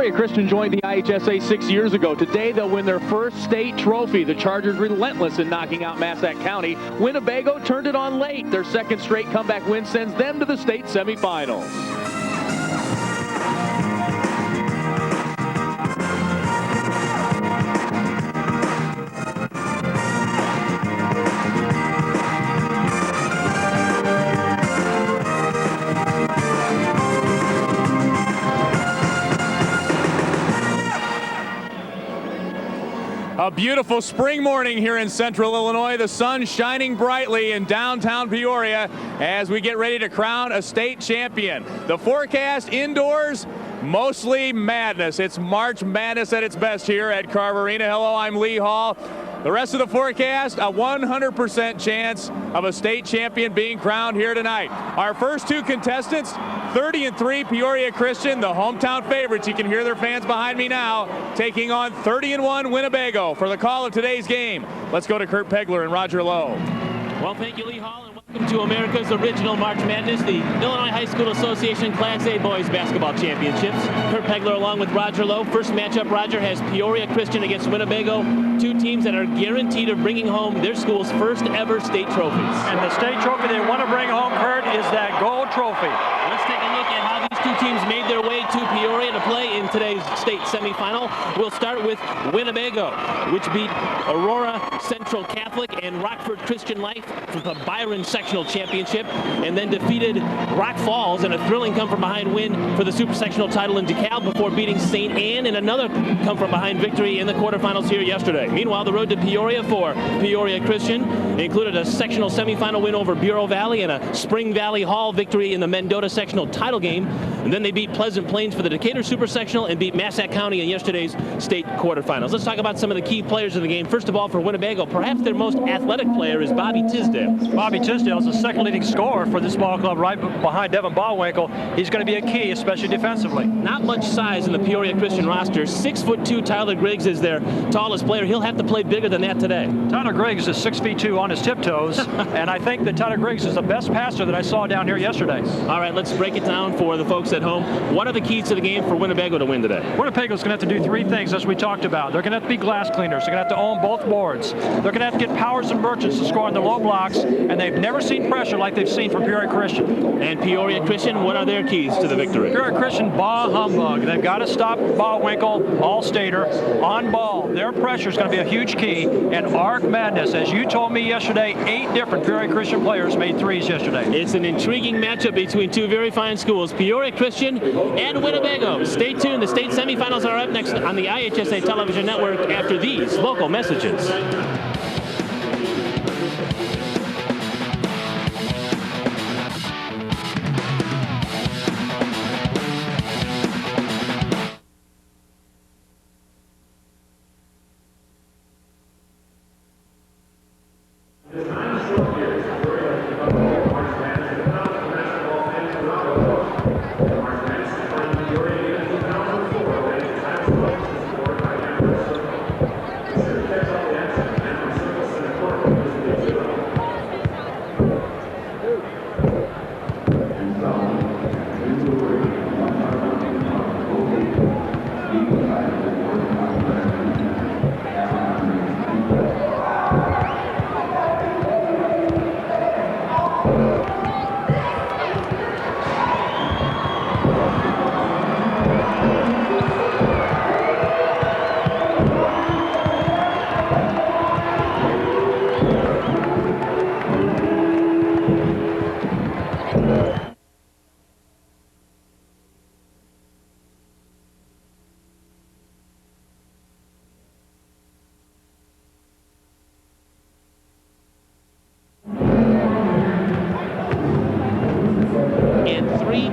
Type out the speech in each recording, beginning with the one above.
Peoria Christian joined the IHSA 6 years ago. Today they'll win their first state trophy. The Chargers relentless in knocking out Massac County. Winnebago turned it on late. Their second straight comeback win sends them to the state semifinals. A beautiful spring morning here in central Illinois. The sun shining brightly in downtown Peoria as we get ready to crown a state champion. The forecast indoors, mostly madness. It's March Madness at its best here at Carver Arena. Hello, I'm Lee Hall. The rest of the forecast, a 100% chance of a state champion being crowned here tonight. Our first two contestants, 30-3 Peoria Christian, the hometown favorites. You can hear their fans behind me now, taking on 30-1 Winnebago for the call of today's game. Let's go to Kurt Pegler and Roger Lowe. Well, thank you, Lee Hall, and welcome to America's original March Madness, the Illinois High School Association Class A Boys Basketball Championships. Kurt Pegler along with Roger Lowe. First matchup, Roger, has Peoria Christian against Winnebago, two teams that are guaranteed of bringing home their school's first ever state trophies. And the state trophy they want to bring home, Kurt, is that gold trophy. Let's take a look at how these two teams made their way to Peoria to play in today's state semifinal. We'll start with Winnebago, which beat Aurora Central Catholic and Rockford Christian Life for the Byron Sectional Championship, and then defeated Rock Falls in a thrilling come-from-behind win for the Super Sectional title in DeKalb before beating St. Anne in another come-from-behind victory in the quarterfinals here yesterday. Meanwhile, the road to Peoria for Peoria Christian included a sectional semifinal win over Bureau Valley and a Spring Valley Hall victory in the Mendota Sectional title game. And then they beat Pleasant Plains for the Decatur Super Sectional and beat Massac County in yesterday's state quarterfinals. Let's talk about some of the key players in the game. First of all, for Winnebago, perhaps their most athletic player is Bobby Tisdale. Bobby Tisdale is the second leading scorer for this ball club right behind Devin Ballwinkle. He's going to be a key, especially defensively. Not much size in the Peoria Christian roster. 6'2" Tyler Griggs is their tallest player. He'll have to play bigger than that today. Tyler Griggs is 6'2" on his tiptoes, and I think that Tyler Griggs is the best passer that I saw down here yesterday. All right, let's break it down for the folks at home. What are the keys to the game for Winnebago to win today? Winnebago's going to have to do three things, as we talked about. They're going to have to be glass cleaners. They're going to have to own both boards. They're going to have to get Powers and Merchants to score on the low blocks, and they've never seen pressure like they've seen from Peoria Christian. And Peoria Christian, what are their keys to the victory? Peoria Christian, ball humbug. They've got to stop Ballwinkle, All-Stater, on ball. Their pressure is going to be a huge key, and arc madness. As you told me yesterday, 8 different Peoria Christian players made threes yesterday. It's an intriguing matchup between two very fine schools, Peoria Christian and Winnebago. Stay tuned. The state semifinals are up next on the IHSA television network after these local messages.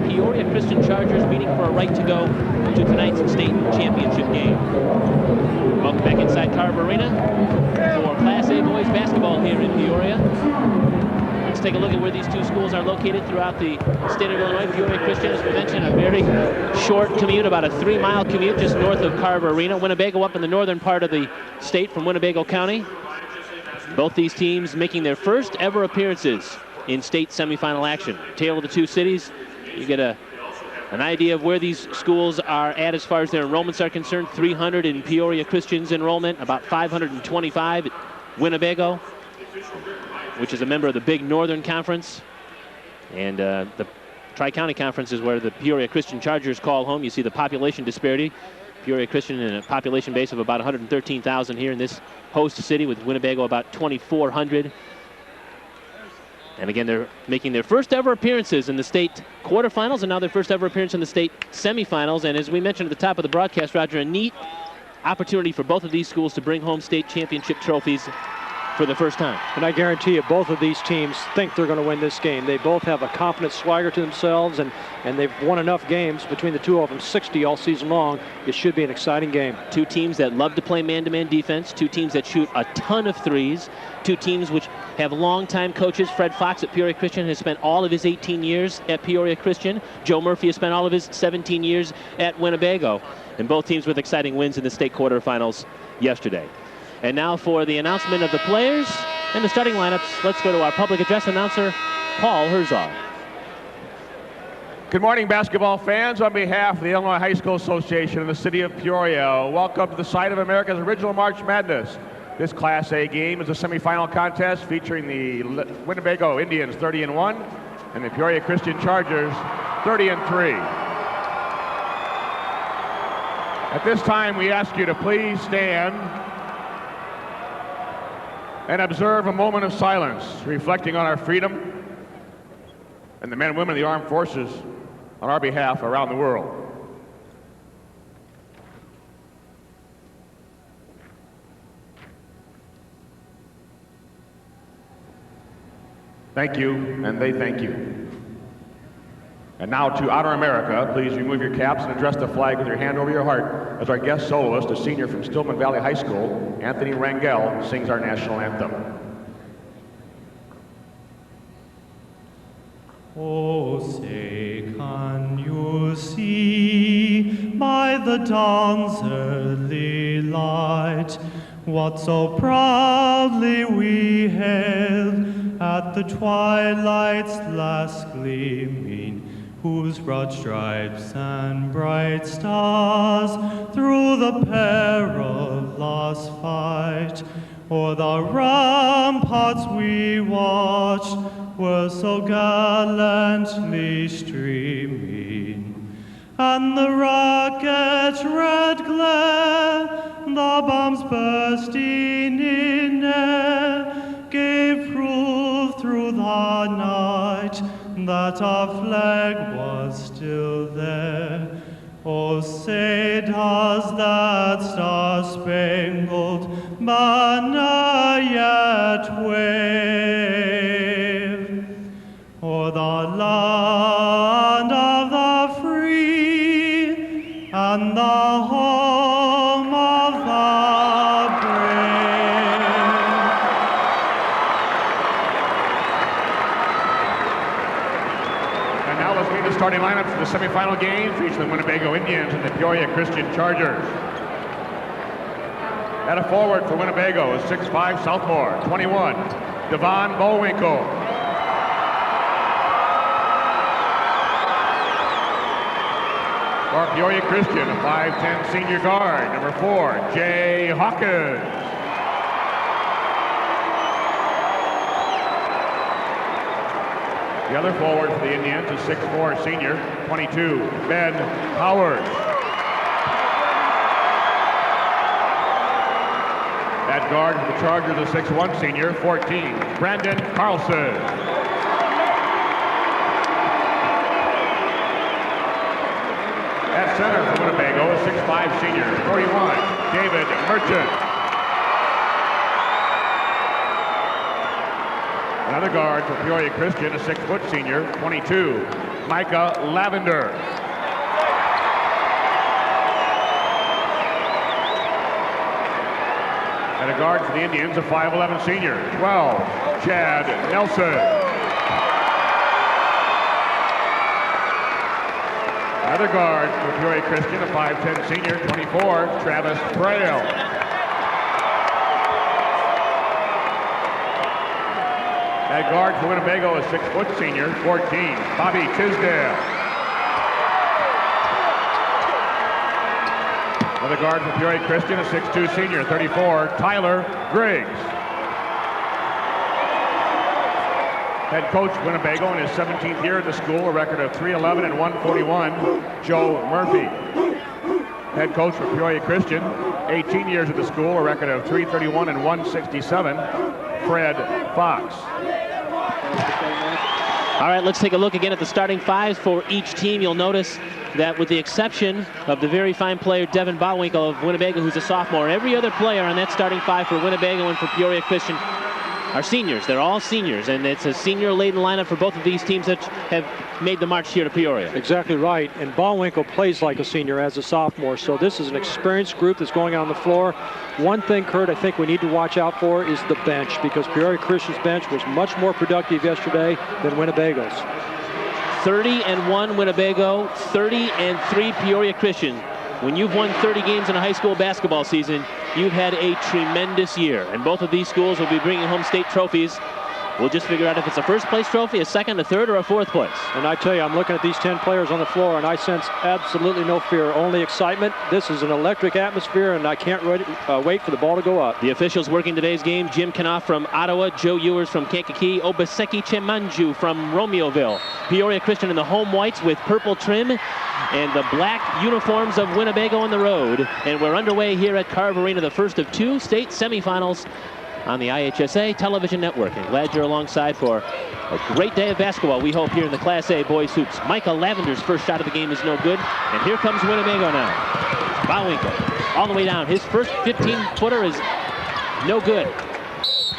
Peoria Christian Chargers meeting for a right to go to tonight's state championship game. Welcome back inside Carver Arena for Class A boys basketball here in Peoria. Let's take a look at where these two schools are located throughout the state of Illinois. Peoria Christian, as we mentioned, a very short commute, about a 3-mile commute just north of Carver Arena. Winnebago up in the northern part of the state from Winnebago County. Both these teams making their first ever appearances in state semifinal action. Tale of the two cities. You get a An idea of where these schools are at as far as their enrollments are concerned: 300 in Peoria Christian's enrollment, about 525 at Winnebago, which is a member of the Big Northern Conference. And the Tri-County Conference is where the Peoria Christian Chargers call home. You see the population disparity. Peoria Christian in a population base of about 113,000 here in this host city, with Winnebago about 2,400. And again, they're making their first ever appearances in the state quarterfinals, and now their first ever appearance in the state semifinals. And as we mentioned at the top of the broadcast, Roger, a neat opportunity for both of these schools to bring home state championship trophies for the first time. And I guarantee you, both of these teams think they're going to win this game. They both have a confident swagger to themselves, and they've won enough games between the two of them, 60 all season long. It should be an exciting game. Two teams that love to play man-to-man defense, two teams that shoot a ton of threes, two teams which have longtime coaches. Fred Fox at Peoria Christian has spent all of his 18 years at Peoria Christian. Joe Murphy has spent all of his 17 years at Winnebago. And both teams with exciting wins in the state quarterfinals yesterday. And now for the announcement of the players and the starting lineups, let's go to our public address announcer, Paul Herzog. Good morning, basketball fans. On behalf of the Illinois High School Association and the city of Peoria, welcome to the site of America's original March Madness. This Class A game is a semifinal contest featuring the Winnebago Indians 30-1 and the Peoria Christian Chargers 30-3. At this time, we ask you to please stand and observe a moment of silence, reflecting on our freedom and the men and women of the armed forces on our behalf around the world. Thank you, and they thank you. And now, to honor America, please remove your caps and address the flag with your hand over your heart as our guest soloist, a senior from Stillman Valley High School, Anthony Rangel, sings our national anthem. Oh, say, can you see by the dawn's early light what so proudly we hailed at the twilight's last gleaming, whose broad stripes and bright stars through the perilous fight o'er the ramparts we watched were so gallantly streaming, and the rocket's red glare, the bombs bursting in air, gave proof through the night that our flag was still there. Oh, say does that star-spangled banner yet wave o'er the land of the free and the home of the brave? And now let's meet the starting lineups for the semifinal game featuring the Winnebago Indians and the Peoria Christian Chargers. At a forward for Winnebago is 6'5" sophomore, 21, Devon Bowinkle. For Peoria Christian, a 5'10" senior guard, number 4, Jay Hawkins. The other forward for the Indians is 6'4" senior, 22, Ben Howard. At guard for the Chargers, a 6'1" senior, 14, Brandon Carlson. At center for Winnebago, a 6'5" senior, 41, David Merchant. Another guard for Peoria Christian, a 6' senior, 22, Micah Lavender. At a guard for the Indians, a 5'11" senior, 12, Chad Nelson. Another guard for Peoria Christian, a 5'10" senior, 24, Travis Braille. At guard for Winnebago, a 6' senior, 14, Bobby Tisdale. For the guard for Peoria Christian, a 6'2 senior, 34, Tyler Griggs. Head coach Winnebago in his 17th year at the school, a record of 311 and 141, Joe Murphy. Head coach for Peoria Christian, 18 years at the school, a record of 331 and 167, Fred Fox. All right, let's take a look again at the starting fives for each team. You'll notice that with the exception of the very fine player Devin Botwinkle of Winnebago, who's a sophomore, every other player on that starting five for Winnebago and for Peoria Christian are seniors. They're all seniors, and it's a senior-laden lineup for both of these teams that have made the march here to Peoria. Exactly right, and Ballwinkle plays like a senior as a sophomore, so this is an experienced group that's going on the floor. One thing, Kurt, I think we need to watch out for is the bench, because Peoria Christian's bench was much more productive yesterday than Winnebago's. 30-1 Winnebago, 30-3 Peoria Christian. When you've won 30 games in a high school basketball season, you've had a tremendous year. And both of these schools will be bringing home state trophies. We'll just figure out if it's a first place trophy, a second, a third, or a fourth place. And I tell you, I'm looking at these 10 players on the floor, and I sense absolutely no fear, only excitement. This is an electric atmosphere, and I can't wait for the ball to go up. The officials working today's game: Jim Knopf from Ottawa, Joe Ewers from Kankakee, Obaseki Chemanju from Romeoville. Peoria Christian in the home whites with purple trim and the black uniforms of Winnebago on the road. And we're underway here at Carver Arena, the first of two state semifinals on the IHSA television network. And glad you're alongside for a great day of basketball, we hope, here in the Class A boys hoops. Micah Lavender's first shot of the game is no good. And here comes Winnebago now. Bowwinkle all the way down. His first 15-footer is no good.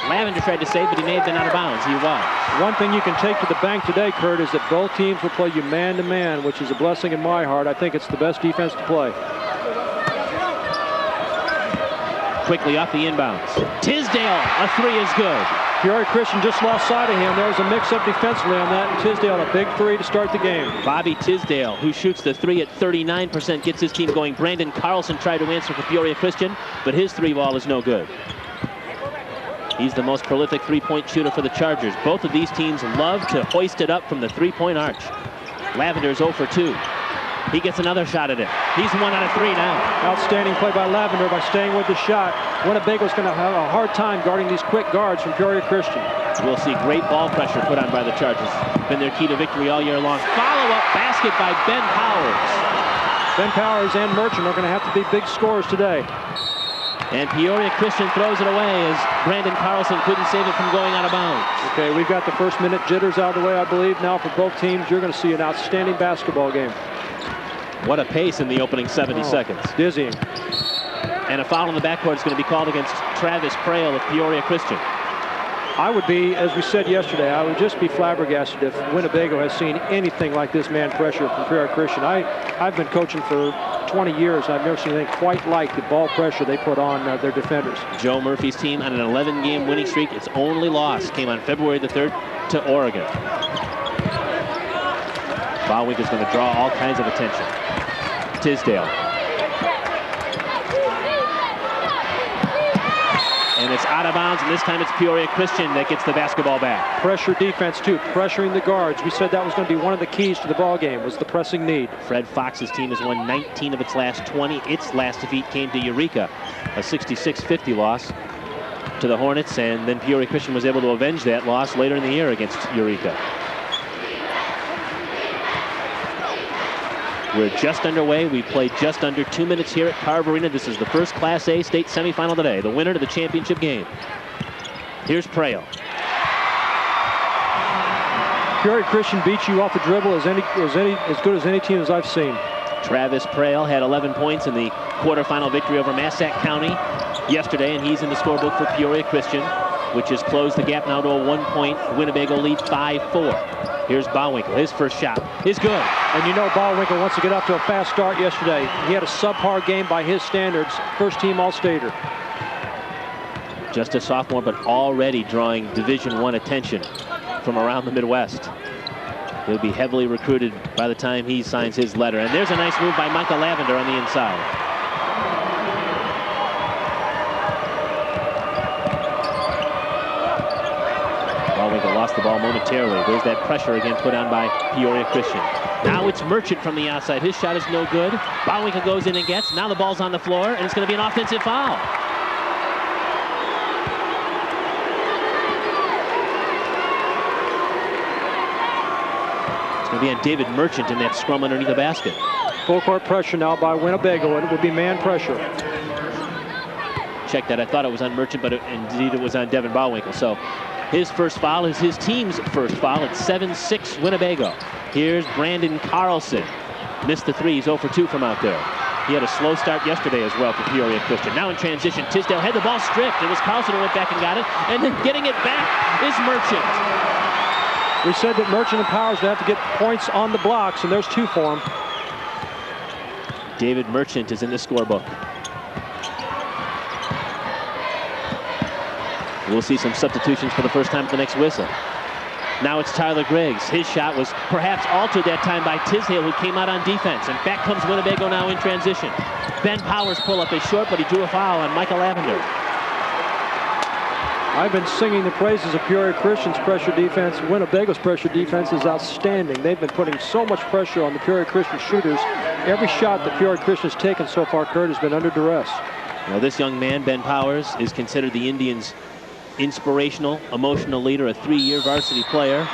Lavender tried to save, but he may have been out of bounds. He was. One thing you can take to the bank today, Kurt, is that both teams will play you man-to-man, which is a blessing in my heart. I think it's the best defense to play. Quickly off the inbounds. Tisdale, a three is good. Peoria Christian just lost sight of him. There was a mix-up defensively on that, and Tisdale a big three to start the game. Bobby Tisdale, who shoots the three at 39%, gets his team going. Brandon Carlson tried to answer for Peoria Christian, but his three ball is no good. He's the most prolific three-point shooter for the Chargers. Both of these teams love to hoist it up from the three-point arch. Lavender's 0 for 2. He gets another shot at it. He's 1 out of 3 now. Outstanding play by Lavender by staying with the shot. Winnebago's going to have a hard time guarding these quick guards from Peoria Christian. We'll see great ball pressure put on by the Chargers. Been their key to victory all year long. Follow-up basket by Ben Powers. Ben Powers and Merchant are going to have to be big scorers today. And Peoria Christian throws it away as Brandon Carlson couldn't save it from going out of bounds. Okay, we've got the first minute jitters out of the way, I believe. Now for both teams, you're going to see an outstanding basketball game. What a pace in the opening 70 seconds. Dizzying. And a foul in the backcourt is going to be called against Travis Prale of Peoria Christian. I would be, as we said yesterday, I would just be flabbergasted if Winnebago has seen anything like this man pressure from Peoria Christian. I've been coaching for 20 years. I've never seen anything quite like the ball pressure they put on their defenders. Joe Murphy's team on an 11-game winning streak. Its only loss came on February the 3rd to Oregon. Bowwick is going to draw all kinds of attention. Tisdale. And it's out of bounds, and this time it's Peoria Christian that gets the basketball back. Pressure defense, too. Pressuring the guards. We said that was going to be one of the keys to the ball game, was the pressing need. Fred Fox's team has won 19 of its last 20. Its last defeat came to Eureka, a 66-50 loss to the Hornets, and then Peoria Christian was able to avenge that loss later in the year against Eureka. We're just underway. We played just under 2 minutes here at Carver Arena. This is the first Class A state semifinal today, the winner to the championship game. Here's Prale. Peoria Christian beats you off the dribble as good as any team as I've seen. Travis Prale had 11 points in the quarterfinal victory over Massac County yesterday, and he's in the scorebook for Peoria Christian, which has closed the gap now to a 1-point Winnebago lead, 5-4. Here's Bowwinkle. His first shot is good. And you know Bowwinkle wants to get off to a fast start yesterday. He had a subpar game by his standards. First team All-Stater. Just a sophomore, but already drawing Division I attention from around the Midwest. He'll be heavily recruited by the time he signs his letter. And there's a nice move by Micah Lavender on the inside. Bowwinkle lost the ball momentarily. There's that pressure again put on by Peoria Christian. Now it's Merchant from the outside. His shot is no good. Bauwinkle goes in and gets. Now the ball's on the floor, and it's going to be an offensive foul. It's going to be on David Merchant in that scrum underneath the basket. Full court pressure now by Winnebago, and it will be man pressure. Check that. I thought it was on Merchant, but indeed it was on Devin Bauwinkle. So his first foul is his team's first foul. It's 7-6 Winnebago. Here's Brandon Carlson. Missed the three. He's 0 for 2 from out there. He had a slow start yesterday as well for Peoria Christian. Now in transition, Tisdale had the ball stripped. It was Carlson who went back and got it. And then getting it back is Merchant. We said that Merchant and Powers would have to get points on the blocks, and there's 2 for him. David Merchant is in the scorebook. We'll see some substitutions for the first time at the next whistle. Now it's Tyler Griggs. His shot was perhaps altered that time by Tisdale, who came out on defense. And back comes Winnebago now in transition. Ben Powers' pull-up is short, but he drew a foul on Michael Lavender. I've been singing the praises of Peoria Christian's pressure defense. Winnebago's pressure defense is outstanding. They've been putting so much pressure on the Peoria Christian shooters. Every shot that Peoria Christian has taken so far, Kurt, has been under duress. Now this young man, Ben Powers, is considered the Indians' inspirational, emotional leader, a 3-year varsity player.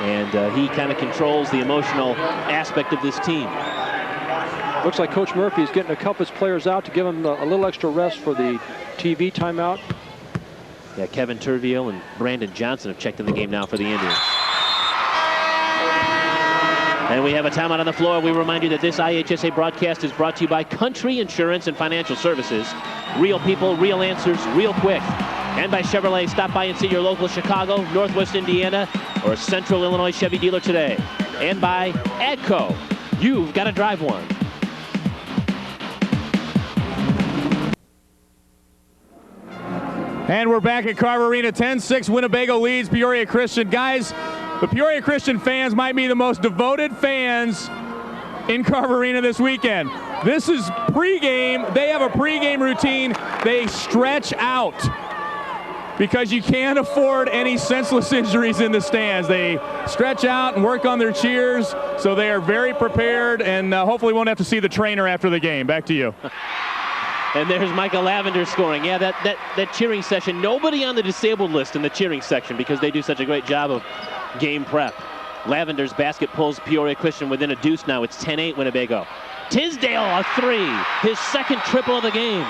And he kind of controls the emotional aspect of this team. Looks like Coach Murphy is getting a couple of his players out to give them a little extra rest for the TV timeout. Yeah, Kevin Turviel and Brandon Johnson have checked in the game now for the Indians. And we have a timeout on the floor. We remind you that this IHSA broadcast is brought to you by Country Insurance and Financial Services. Real people, real answers, real quick. And by Chevrolet. Stop by and see your local Chicago, Northwest Indiana, or Central Illinois Chevy dealer today. And by AGCO. You've got to drive one. And we're back at Carver Arena. 10-6 Winnebago leads Peoria Christian. Guys, the Peoria Christian fans might be the most devoted fans in Carver Arena this weekend. This is pregame. They have a pregame routine. They stretch out because you can't afford any senseless injuries in the stands. They stretch out and work on their cheers, so they are very prepared, and hopefully won't have to see the trainer after the game. Back to you. And there's Michael Lavender scoring. Yeah, that cheering session. Nobody on the disabled list in the cheering section because they do such a great job of game prep. Lavender's basket pulls Peoria Christian within a deuce now. It's 10-8 Winnebago. Tisdale a 3, his second triple of the game.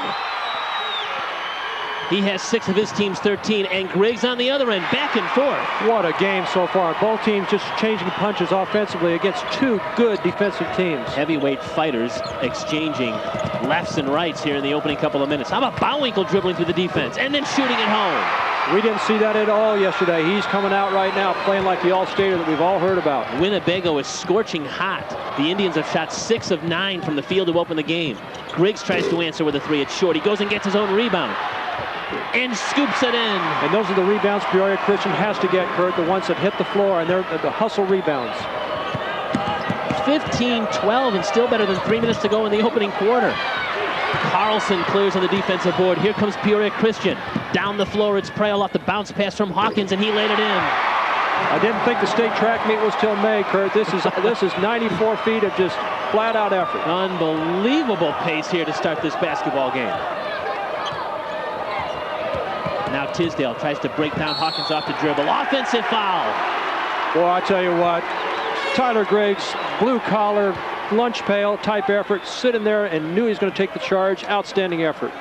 He has 6 of his team's 13, and Griggs on the other end, back and forth. What a game so far. Both teams just changing punches offensively against 2 good defensive teams. Heavyweight fighters exchanging lefts and rights here in the opening couple of minutes. How about Bauwinkle dribbling through the defense and then shooting it home? We didn't see that at all yesterday. He's coming out right now playing like the all-stater that we've all heard about. Winnebago is scorching hot. The Indians have shot 6 of 9 from the field to open the game. Griggs tries to answer with a 3. It's short. He goes and gets his own rebound and scoops it in. And those are the rebounds Peoria Christian has to get, Kurt, the ones that hit the floor, and they're the hustle rebounds. 15-12 and still better than 3 minutes to go in the opening quarter. Carlson clears on the defensive board. Here comes Peoria Christian. Down the floor, it's Prail off the bounce pass from Hawkins, and he laid it in. I didn't think the state track meet was till May, Kurt. This is 94 feet of just flat-out effort. Unbelievable pace here to start this basketball game. Now Tisdale tries to break down Hawkins off the dribble. Offensive foul. Boy, I tell you what, Tyler Griggs, blue-collar, lunch pail type effort, sitting there and knew he was going to take the charge. Outstanding effort.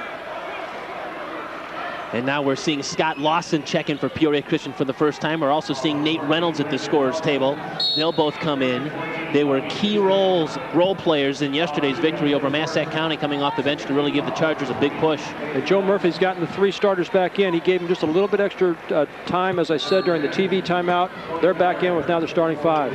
And now we're seeing Scott Lawson check in for Peoria Christian for the first time. We're also seeing Nate Reynolds at the scorer's table. They'll both come in. They were key role players in yesterday's victory over Massac County, coming off the bench to really give the Chargers a big push. And Joe Murphy's gotten the 3 starters back in. He gave them just a little bit extra time, as I said, during the TV timeout. They're back in with now their starting 5.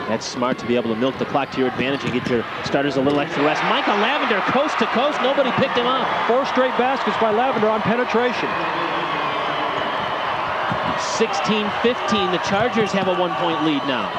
That's smart to be able to milk the clock to your advantage and get your starters a little extra rest. Michael Lavender, coast to coast. Nobody picked him up. 4 straight baskets by Lavender on penetration. 16-15. The Chargers have a 1-point lead now.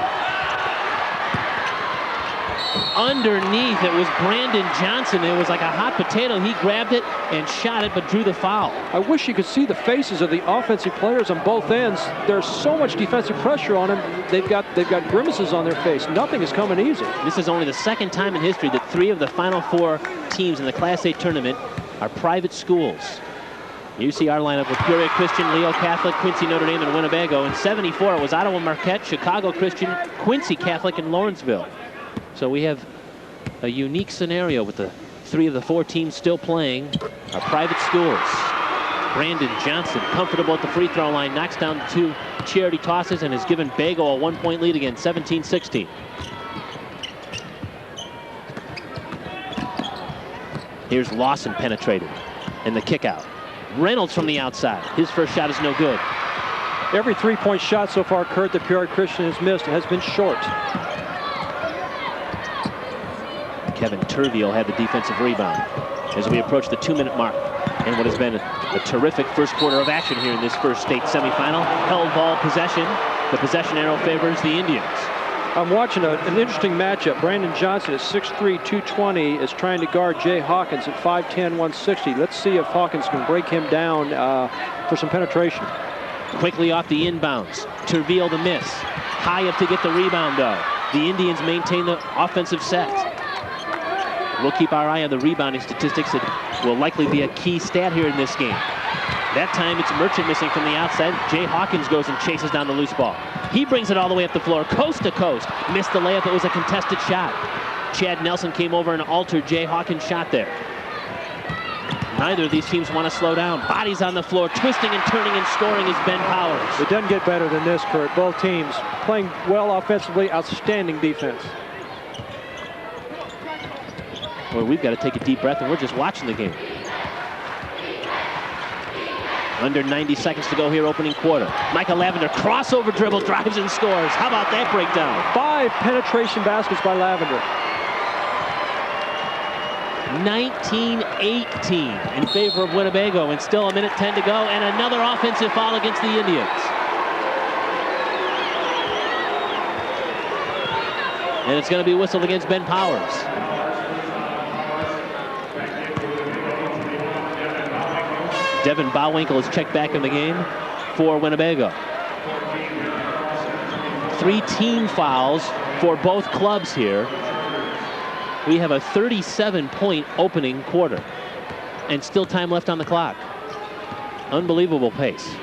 underneath. It was Brandon Johnson. It was like a hot potato. He grabbed it and shot it, but drew the foul. I wish you could see the faces of the offensive players on both ends. There's so much defensive pressure on them. They've got grimaces on their face. Nothing is coming easy. This is only the second time in history that 3 of the Final 4 teams in the Class A tournament are private schools. You see our lineup with Peoria Christian, Leo Catholic, Quincy Notre Dame, and Winnebago. In '74, it was Ottawa Marquette, Chicago Christian, Quincy Catholic, and Lawrenceville. So we have a unique scenario with the 3 of the 4 teams still playing are private schools. Brandon Johnson, comfortable at the free throw line, knocks down 2 charity tosses and has given Bago a 1-point lead again, 17-16. Here's Lawson penetrated and the kick out. Reynolds from the outside. His first shot is no good. Every 3-point shot so far, Kurt, that Peoria Christian has missed has been short. Kevin Turville had the defensive rebound as we approach the 2-minute mark. And what has been a terrific first quarter of action here in this first state semifinal. Held ball possession. The possession arrow favors the Indians. I'm watching an interesting matchup. Brandon Johnson at 6'3", 220 is trying to guard Jay Hawkins at 5'10", 160. Let's see if Hawkins can break him down for some penetration. Quickly off the inbounds. Turville the miss. High up to get the rebound though. The Indians maintain the offensive set. We'll keep our eye on the rebounding statistics. It will likely be a key stat here in this game. That time it's Merchant missing from the outside. Jay Hawkins goes and chases down the loose ball. He brings it all the way up the floor, coast to coast. Missed the layup, it was a contested shot. Chad Nelson came over and altered Jay Hawkins' shot there. Neither of these teams want to slow down. Bodies on the floor, twisting and turning and scoring is Ben Powers. It doesn't get better than this, Kurt. Both teams playing well offensively, outstanding defense. Well, we've got to take a deep breath and we're just watching the game. Under 90 seconds to go here, opening quarter. Michael Lavender, crossover dribble, drives and scores. How about that breakdown? 5 penetration baskets by Lavender. 19-18 in favor of Winnebago, and still 1:10 to go, and another offensive foul against the Indians. And it's going to be whistled against Ben Powers. Devin Bowwinkle is checked back in the game for Winnebago. 3 team fouls for both clubs here. We have a 37-point opening quarter and still time left on the clock. Unbelievable pace.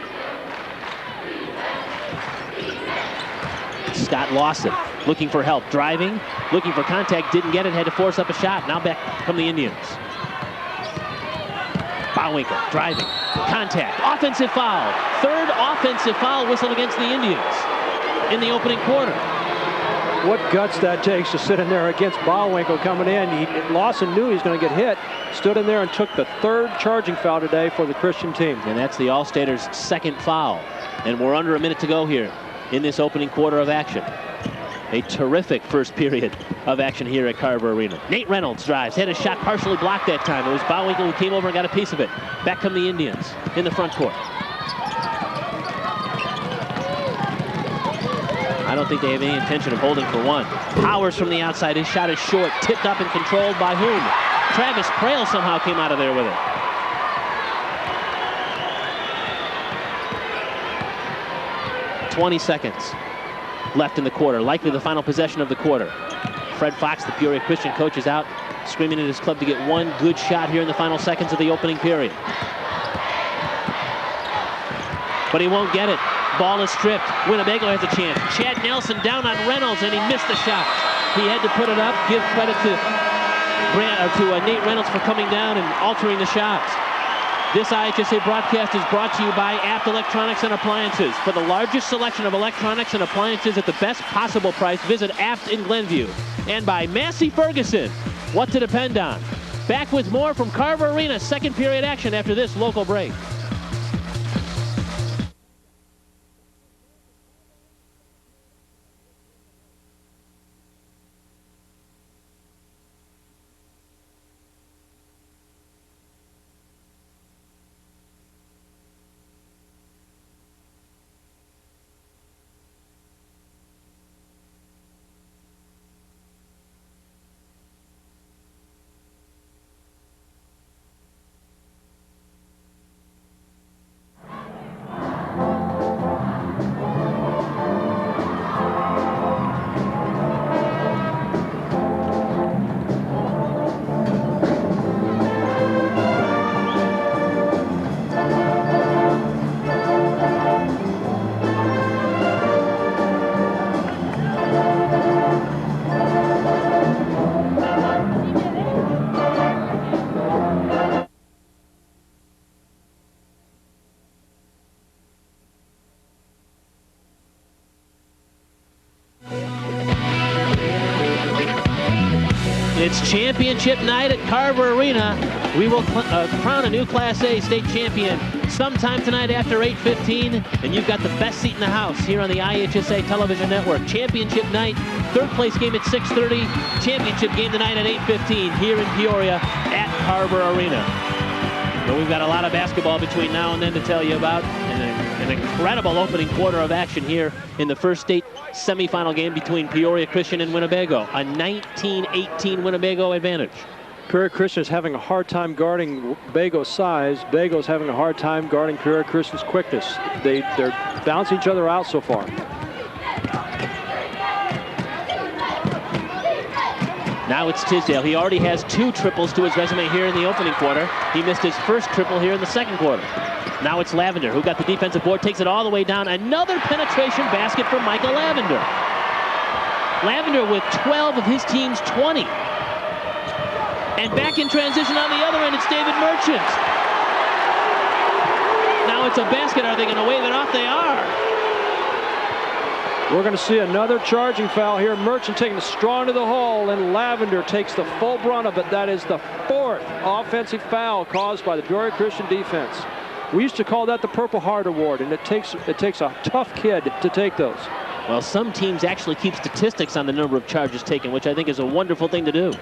Scott Lawson looking for help, driving, looking for contact, didn't get it, had to force up a shot. Now back from the Indians. Bowwinkle driving, contact, offensive foul. 3rd offensive foul whistled against the Indians in the opening quarter. What guts that takes to sit in there against Bowwinkle coming in. Lawson knew he was going to get hit, stood in there and took the 3rd charging foul today for the Christian team. And that's the All-Staters' 2nd foul. And we're under 1 minute to go here in this opening quarter of action. A terrific first period of action here at Carver Arena. Nate Reynolds drives, had a shot partially blocked that time. It was Bowwinkle who came over and got a piece of it. Back come the Indians in the front court. I don't think they have any intention of holding for one. Powers from the outside, his shot is short, tipped up and controlled by whom? Travis Prail somehow came out of there with it. .20 seconds left in the quarter, likely the final possession of the quarter. Fred Fox, the Peoria Christian coach, is out screaming at his club to get one good shot here in the final seconds of the opening period. But he won't get it. Ball is stripped. Winnebago has a chance. Chad Nelson down on Reynolds, and he missed the shot. He had to put it up. Give credit to Nate Reynolds for coming down and altering the shots. This IHSA broadcast is brought to you by Apt Electronics and Appliances. For the largest selection of electronics and appliances at the best possible price, visit Apt in Glenview. And by Massey Ferguson, what to depend on. Back with more from Carver Arena, 2nd period action after this local break. It's championship night at Carver Arena. We will crown a new Class A state champion sometime tonight after 8:15, and you've got the best seat in the house here on the IHSA television network. Championship night, third place game at 6:30, championship game tonight at 8:15 here in Peoria at Carver Arena. But we've got a lot of basketball between now and then to tell you about, and an incredible opening quarter of action here in the first state semifinal game between Peoria Christian and Winnebago. A 19-18 Winnebago advantage. Peoria Christian is having a hard time guarding Bago's size. Bago's having a hard time guarding Peoria Christian's quickness. They're bouncing each other out so far. Now it's Tisdale. He already has 2 triples to his resume here in the opening quarter. He missed his first triple here in the second quarter. Now it's Lavender, who got the defensive board, takes it all the way down. Another penetration basket from Michael Lavender. Lavender with 12 of his team's 20. And back in transition on the other end, it's David Merchant. Now it's a basket. Are they going to wave it off? They are. We're going to see another charging foul here. Merchant taking it strong to the hole, and Lavender takes the full brunt of it. That is the 4th offensive foul caused by the Peoria Christian defense. We used to call that the Purple Heart Award, and it takes a tough kid to take those. Well, some teams actually keep statistics on the number of charges taken, which I think is a wonderful thing to do.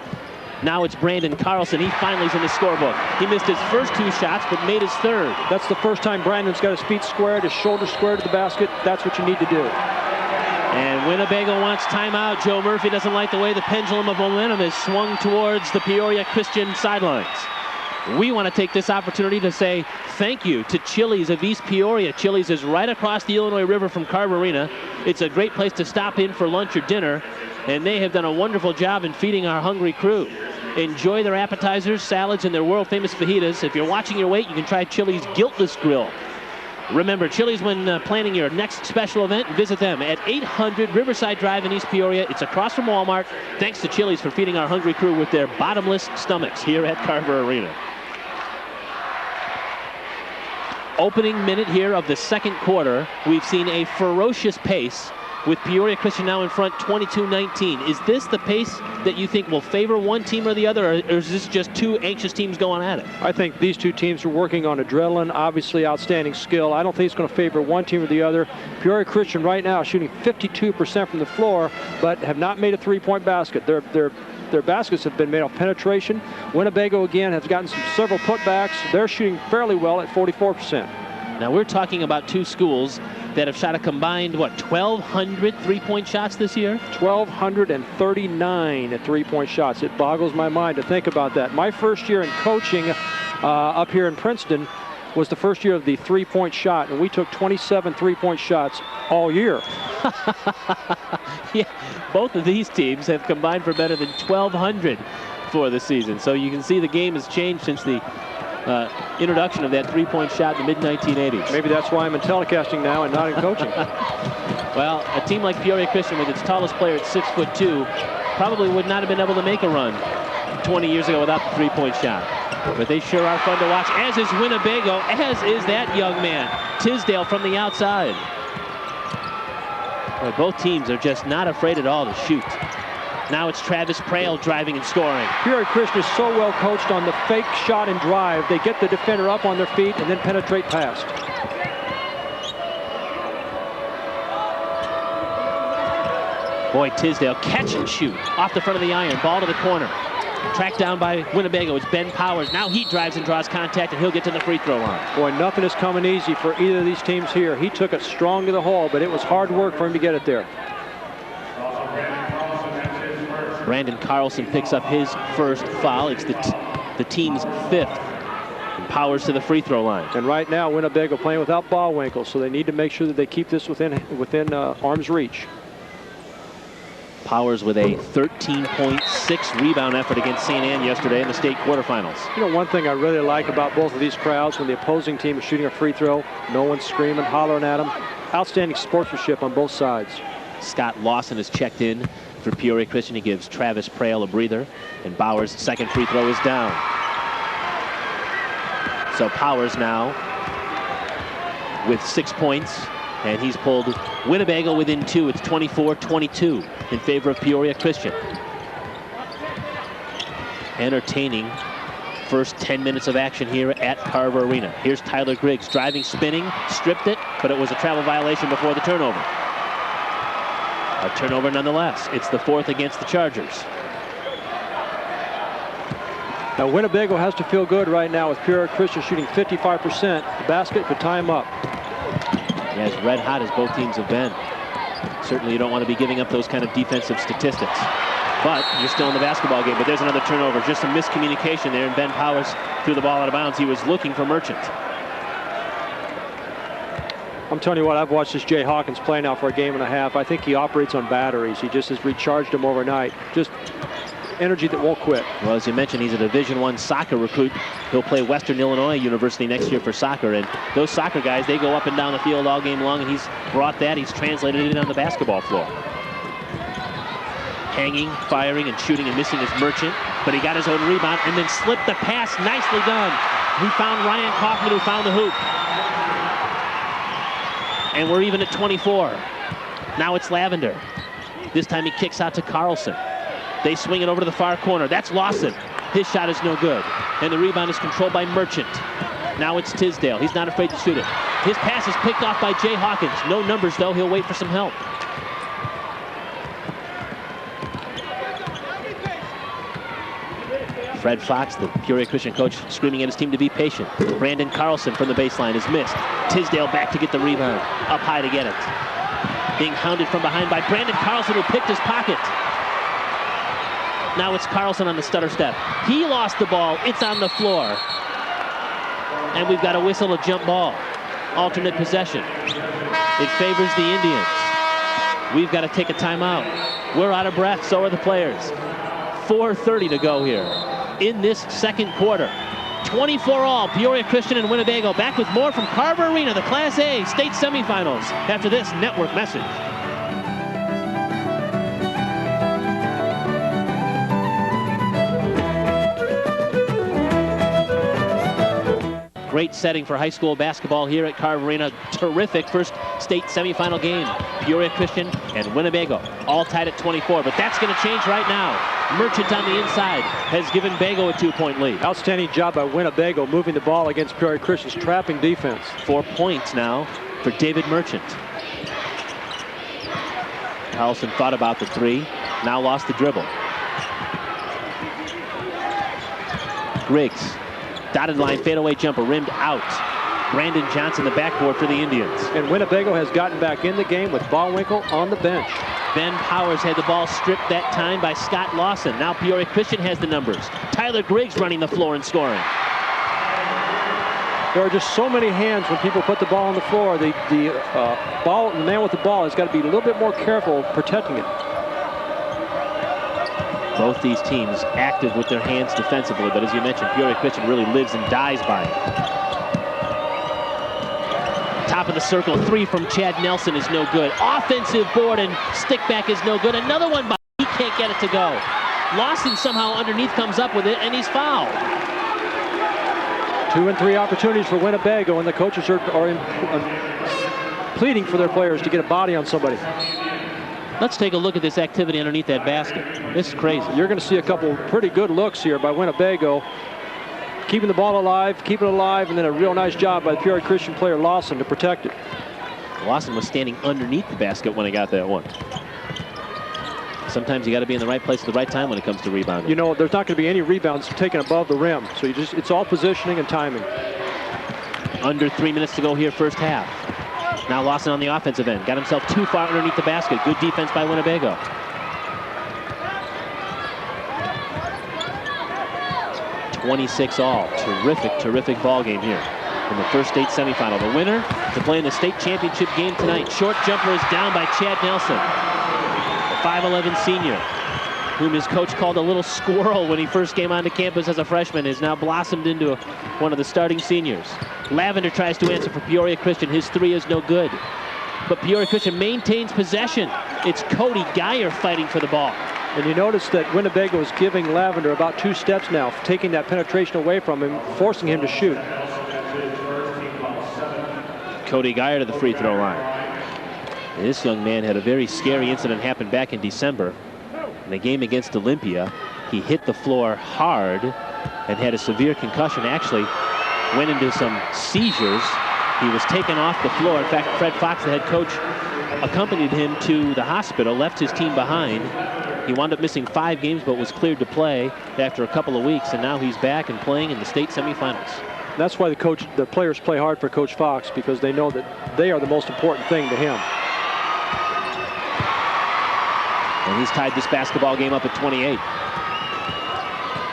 Now it's Brandon Carlson. He finally is in the scorebook. He missed his first 2 shots, but made his third. That's the first time Brandon's got his feet squared, his shoulders squared to the basket. That's what you need to do. And Winnebago wants timeout. Joe Murphy doesn't like the way the pendulum of momentum is swung towards the Peoria Christian sidelines. We want to take this opportunity to say thank you to Chili's of East Peoria. Chili's is right across the Illinois River from Carver Arena. It's a great place to stop in for lunch or dinner, and they have done a wonderful job in feeding our hungry crew. Enjoy their appetizers, salads, and their world-famous fajitas. If you're watching your weight, you can try Chili's Guiltless Grill. Remember, Chili's, when planning your next special event, visit them at 800 Riverside Drive in East Peoria. It's across from Walmart. Thanks to Chili's for feeding our hungry crew with their bottomless stomachs here at Carver Arena. Opening minute here of the second quarter. We've seen a ferocious pace with Peoria Christian now in front 22-19. Is this the pace that you think will favor one team or the other, or is this just 2 anxious teams going at it? I think these 2 teams are working on adrenaline, obviously outstanding skill. I don't think it's going to favor one team or the other. Peoria Christian right now shooting 52% from the floor, but have not made a 3-point basket. Their baskets have been made off penetration. Winnebago, again, has gotten several putbacks. They're shooting fairly well at 44%. Now we're talking about 2 schools that have shot a combined, 1,200 3-point shots this year? 1,239 at 3-point shots. It boggles my mind to think about that. My first year in coaching up here in Princeton was the first year of the 3-point shot, and we took 27 3-point shots all year. Yeah, both of these teams have combined for better than 1,200 for the season. So you can see the game has changed since the introduction of that 3-point shot in the mid-1980s. Maybe that's why I'm in telecasting now and not in coaching. Well, a team like Peoria Christian with its tallest player at 6'2" probably would not have been able to make a run 20 years ago without the 3-point shot. But they sure are fun to watch, as is Winnebago, as is that young man, Tisdale, from the outside. Boy, both teams are just not afraid at all to shoot. Now it's Travis Prale driving and scoring. Peoria Christian is so well coached on the fake shot and drive. They get the defender up on their feet and then penetrate past. Boy, Tisdale catch and shoot off the front of the iron. Ball to the corner. Tracked down by Winnebago. It's Ben Powers. Now he drives and draws contact, and he'll get to the free throw line. Boy, nothing is coming easy for either of these teams here. He took it strong to the hole, but it was hard work for him to get it there. Brandon Carlson picks up his first foul. It's the team's 5th. And Powers to the free throw line. And right now, Winnebago playing without Ballwinkle, so they need to make sure that they keep this within arm's reach. Powers with a 13.6 rebound effort against St. Anne yesterday in the state quarterfinals. You know, one thing I really like about both of these crowds, when the opposing team is shooting a free throw, no one's screaming, hollering at them. Outstanding sportsmanship on both sides. Scott Lawson has checked in for Peoria Christian. He gives Travis Prale a breather, and Bowers' second free throw is down. So Powers now with 6 points, and he's pulled Winnebago within 2. It's 24-22 in favor of Peoria Christian. entertaining first 10 minutes of action here at Carver Arena. Here's Tyler Griggs driving, spinning, stripped it, but it was a travel violation before the turnover. A turnover nonetheless. It's the 4th against the Chargers. Now Winnebago has to feel good right now with Peoria Christian shooting 55%. The basket could tie him up. Yeah, as red hot as both teams have been. Certainly you don't want to be giving up those kind of defensive statistics. But you're still in the basketball game. But there's another turnover. Just some miscommunication there, and Ben Powers threw the ball out of bounds. He was looking for Merchant. I'm telling you what, I've watched this Jay Hawkins play now for a game and a half. I think he operates on batteries. He just has recharged them overnight. Just energy that won't quit. Well, as you mentioned, he's a Division I soccer recruit. He'll play Western Illinois University next year for soccer. And those soccer guys, they go up and down the field all game long, and he's brought that. He's translated it on the basketball floor. Hanging, firing, and shooting and missing is Merchant, but he got his own rebound and then slipped the pass. Nicely done. He found Ryan Kaufman, who found the hoop. And we're even at 24. Now it's Lavender. This time he kicks out to Carlson. They swing it over to the far corner. That's Lawson. His shot is no good. And the rebound is controlled by Merchant. Now it's Tisdale. He's not afraid to shoot it. His pass is picked off by Jay Hawkins. No numbers, though. He'll wait for some help. Fred Fox, the Peoria Christian coach, screaming at his team to be patient. Brandon Carlson from the baseline is missed. Tisdale back to get the rebound. Up high to get it. Being hounded from behind by Brandon Carlson, who picked his pocket. Now it's Carlson on the stutter step. He lost the ball. It's on the floor. And we've got a whistle, a jump ball. Alternate possession. It favors the Indians. We've got to take a timeout. We're out of breath, so are the players. 4:30 to go here in this second quarter. 24 all, Peoria Christian and Winnebago. Back with more from Carver Arena, the Class A state semifinals, after this network message. Great setting for high school basketball here at Carver Arena. Terrific first state semifinal game. Peoria Christian and Winnebago all tied at 24, but that's going to change right now. Merchant on the inside has given Bago a 2-point lead. Outstanding job by Winnebago moving the ball against Peoria Christian's trapping defense. 4 points now for David Merchant. Carlson thought about the three, now lost the dribble. Griggs, dotted line fadeaway jumper, rimmed out. Brandon Johnson, the backboard for the Indians. And Winnebago has gotten back in the game with Ballwinkle on the bench. Ben Powers had the ball stripped that time by Scott Lawson. Now Peoria Christian has the numbers. Tyler Griggs running the floor and scoring. There are just so many hands when people put the ball on the floor. The man with the ball has got to be a little bit more careful protecting it. Both these teams active with their hands defensively, but as you mentioned, Peoria Christian really lives and dies by it. Top of the circle, three from Chad Nelson is no good. Offensive board and stick back is no good. Another one by, he can't get it to go. Lawson somehow underneath comes up with it, and he's fouled. 2 and 3 opportunities for Winnebago, and the coaches are pleading for their players to get a body on somebody. Let's take a look at this activity underneath that basket. This is crazy. You're going to see a couple pretty good looks here by Winnebago. Keeping the ball alive, keeping it alive, and then a real nice job by the Peoria Christian player Lawson to protect it. Lawson was standing underneath the basket when he got that one. Sometimes you got to be in the right place at the right time when it comes to rebounding. You know, there's not going to be any rebounds taken above the rim, so it's all positioning and timing. Under 3 minutes to go here, first half. Now Lawson on the offensive end. Got himself too far underneath the basket. Good defense by Winnebago. .26 all. Terrific ball game here in the first state semifinal. The winner to play in the state championship game tonight. Short jumper is down by Chad Nelson, the 5'11" senior, whom his coach called a little squirrel when he first came onto campus as a freshman, has now blossomed into one of the starting seniors. Lavender tries to answer for Peoria Christian. His three is no good. But Peoria Christian maintains possession. It's Cody Geyer fighting for the ball. And you notice that Winnebago is giving Lavender about 2 steps now, taking that penetration away from him, forcing him to shoot. Cody Geyer to the free throw line. And this young man had a very scary incident happen back in December in a game against Olympia. He hit the floor hard and had a severe concussion. Actually went into some seizures. He was taken off the floor. In fact, Fred Fox, the head coach, accompanied him to the hospital, left his team behind. He wound up missing 5 games, but was cleared to play after a couple of weeks, and now he's back and playing in the state semifinals. That's why the players play hard for Coach Fox, because they know that they are the most important thing to him. And he's tied this basketball game up at 28.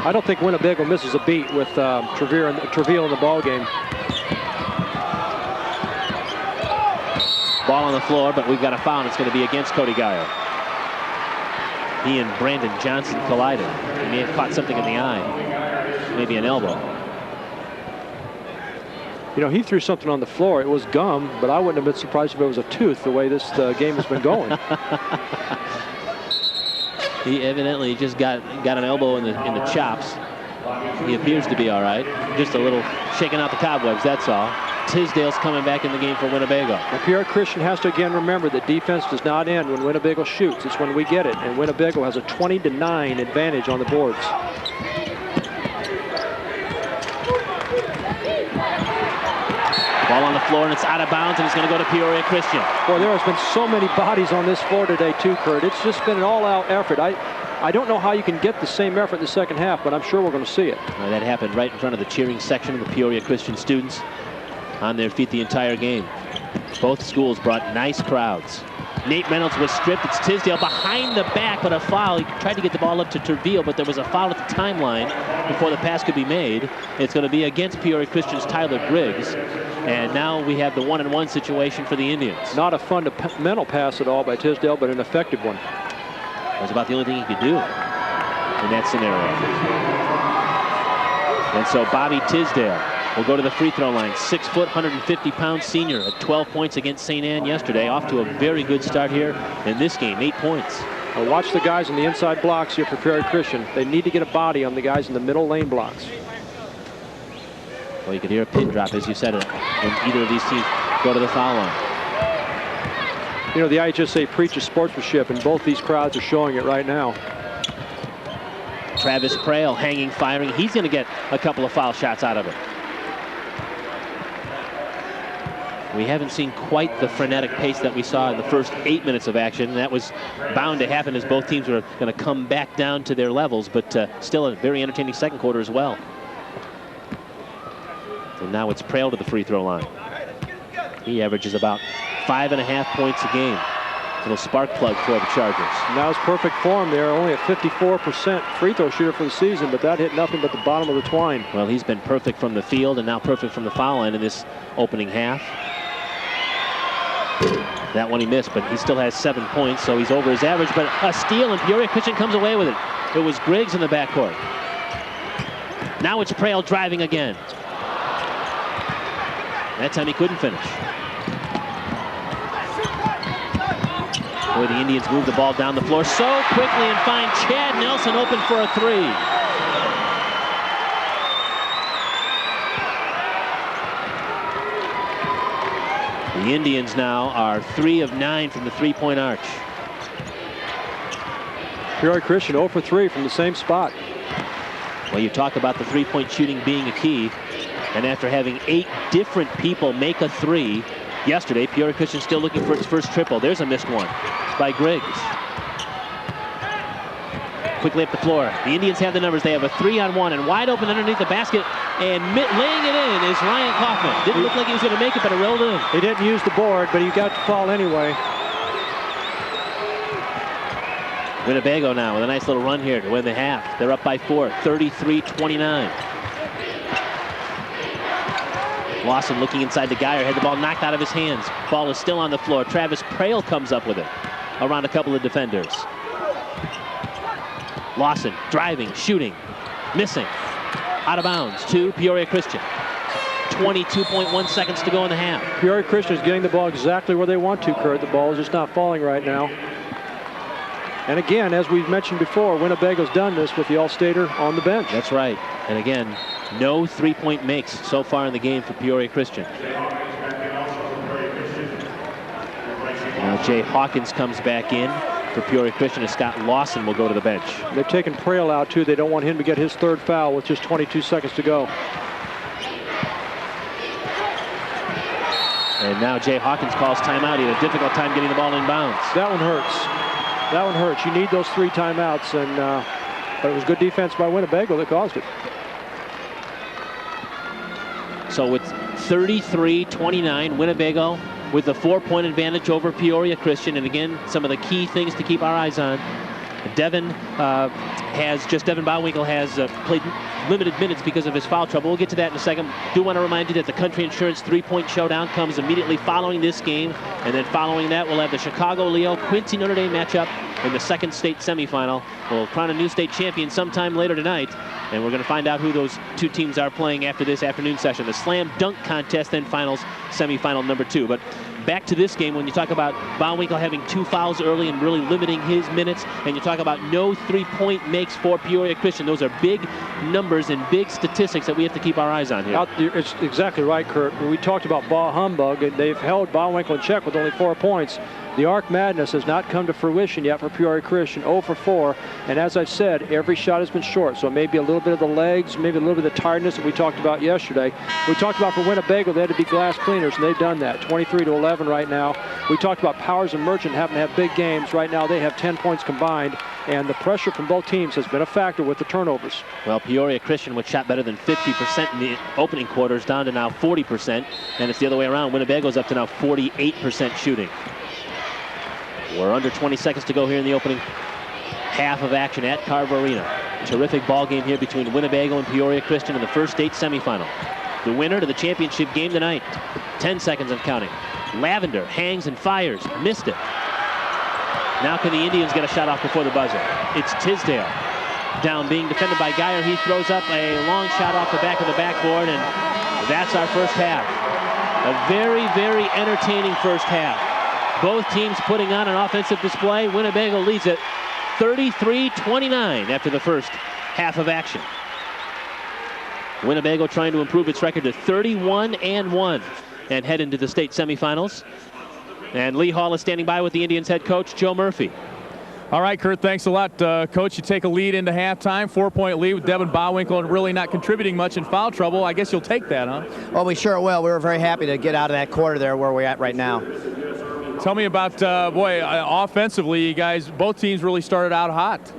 I don't think Winnebago misses a beat with Treville in the ball game. Ball on the floor, but we've got a foul, and it's going to be against Cody Geyer. He and Brandon Johnson collided. He may have caught something in the eye, maybe an elbow. You know, he threw something on the floor. It was gum, but I wouldn't have been surprised if it was a tooth, the way this game has been going. He evidently just got an elbow in the chops. He appears to be all right. Just a little shaking out the cobwebs, that's all. Tisdale's coming back in the game for Winnebago. Now, Peoria Christian has to again remember that defense does not end when Winnebago shoots. It's when we get it, and Winnebago has a 20-9 advantage on the boards. Ball on the floor, and it's out of bounds, and it's going to go to Peoria Christian. Boy, there has been so many bodies on this floor today too, Kurt. It's just been an all-out effort. I don't know how you can get the same effort in the second half, but I'm sure we're going to see it. Well, that happened right in front of the cheering section of the Peoria Christian students, on their feet the entire game. Both schools brought nice crowds. Nate Reynolds was stripped. It's Tisdale behind the back, but a foul. He tried to get the ball up to Terville, but there was a foul at the timeline before the pass could be made. It's going to be against Peoria Christian's Tyler Griggs. And now we have the 1-on-1 situation for the Indians. Not a fundamental pass at all by Tisdale, but an effective one. That was about the only thing he could do in that scenario. And so Bobby Tisdale will go to the free throw line. 6 foot, 150-pound senior at 12 points against St. Anne yesterday. Off to a very good start here in this game, 8 points. Now watch the guys in the inside blocks here for Peoria Christian. They need to get a body on the guys in the middle lane blocks. Well, you could hear a pin drop, as you said, when either of these teams go to the foul line. You know, the IHSA preaches sportsmanship, and both these crowds are showing it right now. Travis Prail hanging, firing. He's going to get a couple of foul shots out of it. We haven't seen quite the frenetic pace that we saw in the first 8 minutes of action. That was bound to happen as both teams were going to come back down to their levels, but still a very entertaining second quarter as well. So now it's Prail to the free throw line. He averages about 5.5 points a game. Little spark plug for the Chargers. Now it's perfect form there, only a 54% free throw shooter for the season, but that hit nothing but the bottom of the twine. Well, he's been perfect from the field and now perfect from the foul line in this opening half. That one he missed, but he still has 7 points, so he's over his average. But a steal, and Peoria Christian comes away with it. It was Griggs in the backcourt. Now it's Prail driving again. That time he couldn't finish. Boy, the Indians move the ball down the floor so quickly and find Chad Nelson open for a three. The Indians now are 3 of 9 from the three-point arch. Peoria Christian 0 for 3 from the same spot. Well, you talk about the three-point shooting being a key, and after having 8 different people make a three yesterday, Peoria Christian still looking for its first triple. There's a missed one by Griggs. Quickly up the floor. The Indians have the numbers. They have a 3-on-1 and wide open underneath the basket, and laying it in is Ryan Kaufman. Didn't look like he was going to make it, but it rolled in. He didn't use the board, but he got to fall anyway. Winnebago now with a nice little run here to win the half. They're up by 4, 33-29. Lawson looking inside the Geyer, had the ball knocked out of his hands. Ball is still on the floor. Travis Prail comes up with it around a couple of defenders. Lawson driving, shooting, missing. Out of bounds to Peoria Christian. 22.1 seconds to go in the half. Peoria Christian is getting the ball exactly where they want to, Kurt. The ball is just not falling right now. And again, as we've mentioned before, Winnebago's done this with the All-Stater on the bench. That's right. And again, no three-point makes so far in the game for Peoria Christian. Now Jay Hawkins comes back in for Peoria Christian as Scott Lawson will go to the bench. They've taken Prail out too. They don't want him to get his third foul with just 22 seconds to go. And now Jay Hawkins calls timeout. He had a difficult time getting the ball inbounds. That one hurts. That one hurts. You need those 3 timeouts, and but it was good defense by Winnebago that caused it. So it's 33-29, Winnebago with the 4-point advantage over Peoria Christian. And again, some of the key things to keep our eyes on. Devin Bauwinkle has played limited minutes because of his foul trouble. We'll get to that in a second. Do want to remind you that the Country Insurance 3-point showdown comes immediately following this game. And then following that, we'll have the Chicago-Leo Quincy Notre Dame matchup in the second state semifinal. We'll crown a new state champion sometime later tonight. And we're going to find out who those 2 teams are playing after this afternoon session. The slam dunk contest, then finals, semifinal number 2. But back to this game, when you talk about Bauwinkle having 2 fouls early and really limiting his minutes, and you talk about no 3-point makes for Peoria Christian, those are big numbers and big statistics that we have to keep our eyes on here. It's exactly right, Kurt. When we talked about ball humbug, and they've held Bauwinkle in check with only 4 points. The Arc Madness has not come to fruition yet for Peoria Christian, 0 for 4. And as I've said, every shot has been short. So maybe a little bit of the legs, maybe a little bit of the tiredness that we talked about yesterday. We talked about for Winnebago, they had to be glass cleaners, and they've done that. 23-11 right now. We talked about Powers and Merchant having to have big games. Right now they have 10 points combined. And the pressure from both teams has been a factor with the turnovers. Well, Peoria Christian, which shot better than 50% in the opening quarters, down to now 40%. And it's the other way around. Winnebago's up to now 48% shooting. We're under 20 seconds to go here in the opening half of action at Carver Arena. Terrific ball game here between Winnebago and Peoria Christian in the first state semifinal. The winner to the championship game tonight. 10 seconds and counting. Lavender hangs and fires. Missed it. Now can the Indians get a shot off before the buzzer? It's Tisdale. Down being defended by Geyer. He throws up a long shot off the back of the backboard, and that's our first half. A very, very entertaining first half. Both teams putting on an offensive display. Winnebago leads it 33-29 after the first half of action. Winnebago trying to improve its record to 31-1 and head into the state semifinals. And Lee Hall is standing by with the Indians head coach, Joe Murphy. All right, Kurt, thanks a lot. Coach, you take a lead into halftime, 4-point lead with Devin Bauwinkle and really not contributing much in foul trouble. I guess you'll take that, huh? Well, we sure will. We were very happy to get out of that quarter there where we're at right now. Tell me about, offensively, you guys, both teams really started out hot.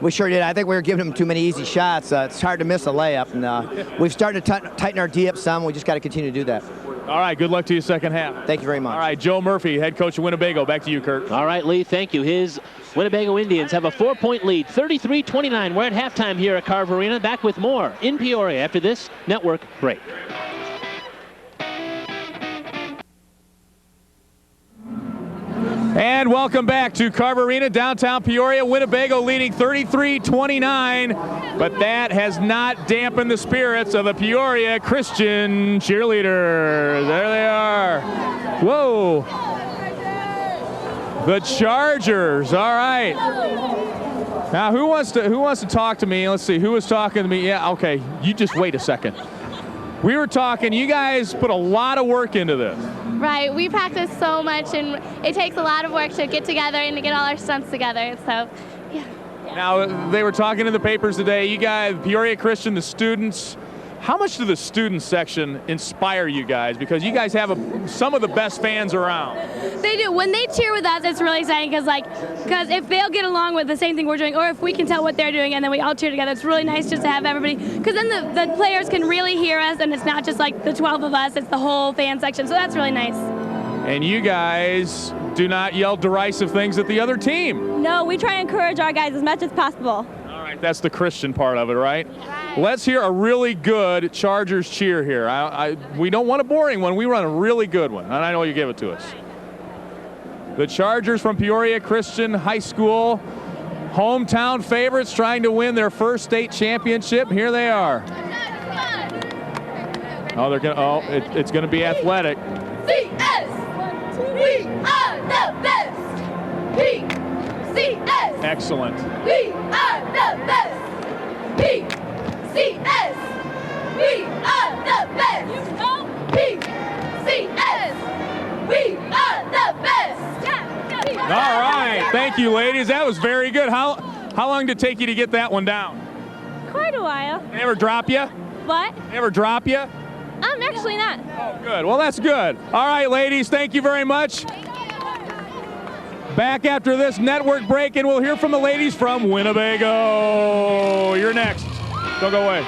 We sure did. I think we were giving them too many easy shots. It's hard to miss a layup, and we've started to tighten our D up some. We just got to continue to do that. All right, good luck to you second half. Thank you very much. All right, Joe Murphy, head coach of Winnebago. Back to you, Kurt. All right, Lee, thank you. His Winnebago Indians have a 4-point lead, 33-29. We're at halftime here at Carver Arena. Back with more in Peoria after this network break. And welcome back to Carver Arena, downtown Peoria. Winnebago leading 33-29, but that has not dampened the spirits of the Peoria Christian cheerleaders. There they are. Whoa. The Chargers. All right. Now, who wants to talk to me? Let's see. Who was talking to me? Yeah, okay. You just wait a second. We were talking. You guys put a lot of work into this. Right, we practice so much, and it takes a lot of work to get together and to get all our stunts together, so, yeah. Now, they were talking in the papers today, you guys, Peoria Christian, the students, how much do the student section inspire you guys? Because you guys have some of the best fans around. They do. When they cheer with us, it's really exciting because if they'll get along with the same thing we're doing, or if we can tell what they're doing and then we all cheer together, it's really nice just to have everybody, because then the players can really hear us, and it's not just like the 12 of us, it's the whole fan section, so that's really nice. And you guys do not yell derisive things at the other team. No, we try to encourage our guys as much as possible. All right, that's the Christian part of it, right? Let's hear a really good Chargers cheer here. We don't want a boring one. We run a really good one, and I know you give it to us. The Chargers from Peoria Christian High School, hometown favorites trying to win their first state championship. Here they are. Oh, it's going to be athletic. CS, we are the best. PCS, Excellent. we are the best. PCS, we are the best. PCS, we are the best. All right, thank Thank you, ladies. That was very good. How long did it take you to get that one down? Quite a while. They ever drop you? What? They ever drop you? Actually not. Oh, good. Well, that's good. All right, ladies, thank you very much. Back after this network break, and we'll hear from the ladies from Winnebago. You're next. Don't go away.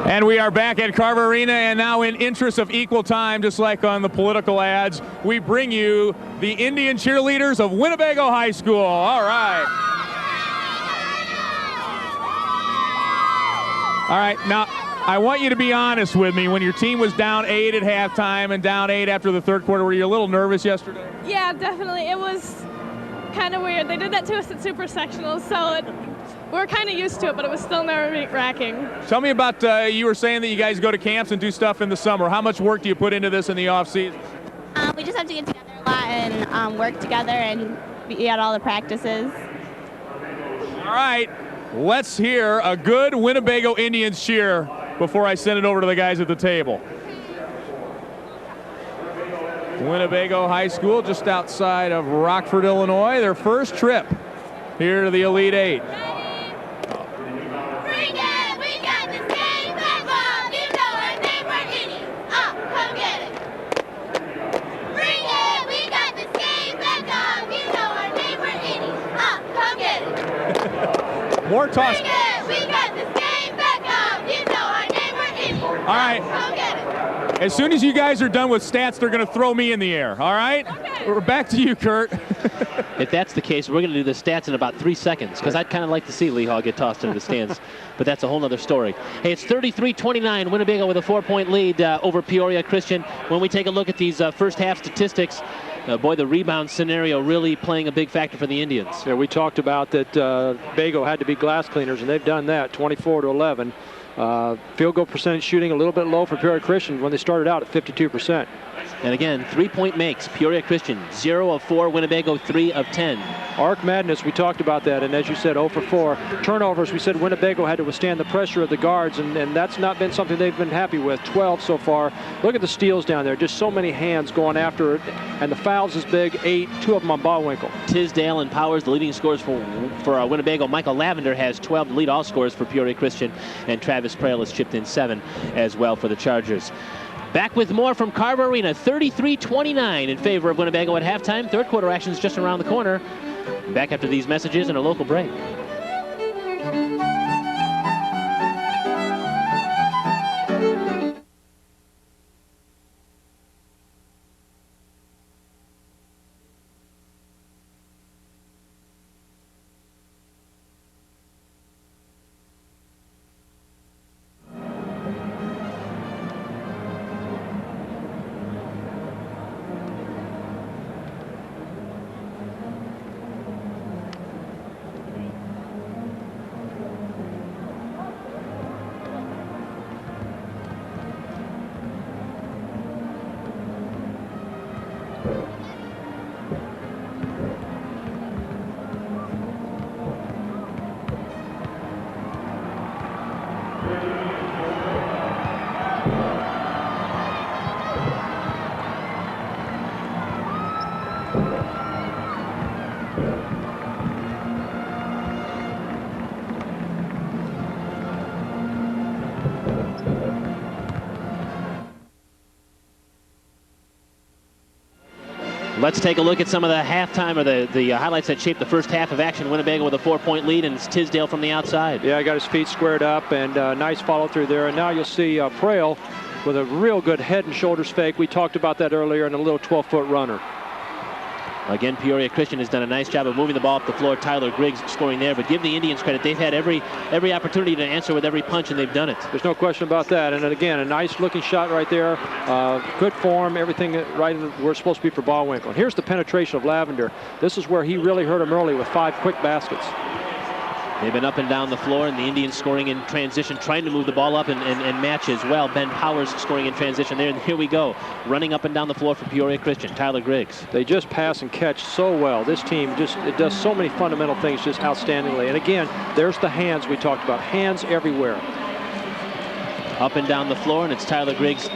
And we are back at Carver Arena, and now in interest of equal time, just like on the political ads, we bring you the Indian cheerleaders of Winnebago High School. All right. All right, now I want you to be honest with me. When your team was down 8 at halftime and down 8 after the third quarter, were you a little nervous yesterday? Yeah, definitely. It was kind of weird. They did that to us at Super Sectionals, so we were kind of used to it, but it was still nerve-wracking. Tell me about, you were saying that you guys go to camps and do stuff in the summer. How much work do you put into this in the off-season? We just have to get together a lot and work together and be at all the practices. All right, let's hear a good Winnebago Indians cheer before I send it over to the guys at the table. Winnebago High School just outside of Rockford, Illinois, their first trip here to the Elite Eight. More toss. We got this game back up. You know our name, we're Indian. All right. Come get it. As soon as you guys are done with stats, they're going to throw me in the air. All right? Okay. We're back to you, Kurt. If that's the case, we're going to do the stats in about 3 seconds, because I'd kind of like to see Lee Hall get tossed into the stands. But that's a whole other story. Hey, it's 33-29. Winnebago with a 4-point lead over Peoria Christian. When we take a look at these first half statistics, boy, the rebound scenario really playing a big factor for the Indians. Yeah, we talked about that Bago had to be glass cleaners, and they've done that, 24-11. Field goal percentage shooting a little bit low for Peoria Christian when they started out at 52%. And again, 3-point makes. Peoria Christian, 0 of 4. Winnebago, 3 of 10. Arc Madness, we talked about that, and as you said, 0 for 4. Turnovers, we said Winnebago had to withstand the pressure of the guards, and that's not been something they've been happy with. 12 so far. Look at the steals down there. Just so many hands going after it, and the fouls is big. 8, 2 of them on Ballwinkle. Tisdale and Powers, the leading scorers for Winnebago. Michael Lavender has 12 to lead all scorers for Peoria Christian, and Travis Prail has chipped in 7 as well for the Chargers. Back with more from Carver Arena, 33-29 in favor of Winnebago at halftime. Third quarter action is just around the corner. Back after these messages and a local break. Let's take a look at some of the halftime or the highlights that shaped the first half of action. Winnebago with a 4-point lead, and it's Tisdale from the outside. Yeah, got his feet squared up, and nice follow through there. And now you'll see Frail with a real good head and shoulders fake. We talked about that earlier, and a little 12-foot runner. Again, Peoria Christian has done a nice job of moving the ball up the floor. Tyler Griggs scoring there, but give the Indians credit. They've had every opportunity to answer with every punch, and they've done it. There's no question about that. And then again, a nice-looking shot right there. Good form, everything right where it's supposed to be for Ballwinkle. And here's the penetration of Lavender. This is where he really hurt him early with 5 quick baskets. They've been up and down the floor, and the Indians scoring in transition, trying to move the ball up and match as well. Ben Powers scoring in transition there, and here we go. Running up and down the floor for Peoria Christian, Tyler Griggs. They just pass and catch so well. This team it does so many fundamental things just outstandingly. And again, there's the hands we talked about. Hands everywhere. Up and down the floor, and it's Tyler Griggs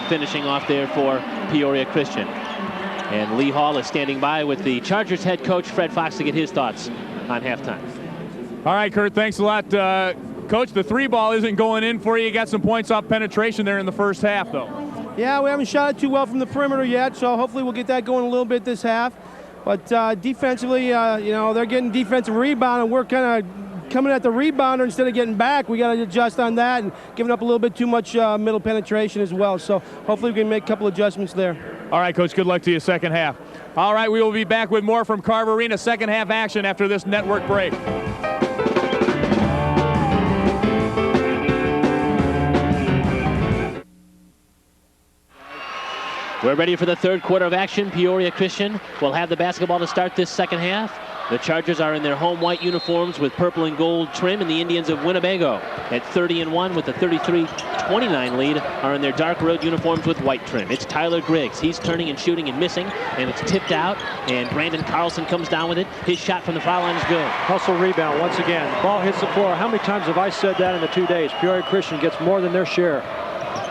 finishing off there for Peoria Christian. And Lee Hall is standing by with the Chargers head coach, Fred Fox, to get his thoughts on halftime. All right, Kurt, thanks a lot. Coach, the 3-ball isn't going in for you. You got some points off penetration there in the first half, though. Yeah, we haven't shot it too well from the perimeter yet, so hopefully we'll get that going a little bit this half. But defensively, you know, they're getting defensive rebound, and we're kind of coming at the rebounder instead of getting back. We got to adjust on that and giving up a little bit too much middle penetration as well. So hopefully we can make a couple adjustments there. All right, Coach, good luck to you second half. All right, we will be back with more from Carver Arena second half action after this network break. We're ready for the third quarter of action. Peoria Christian will have the basketball to start this second half. The Chargers are in their home white uniforms with purple and gold trim, and the Indians of Winnebago at 30-1 with a 33-29 lead are in their dark road uniforms with white trim. It's Tyler Griggs. He's turning and shooting and missing, and it's tipped out, and Brandon Carlson comes down with it. His shot from the foul line is good. Hustle rebound once again. Ball hits the floor. How many times have I said that in the 2 days? Peoria Christian gets more than their share.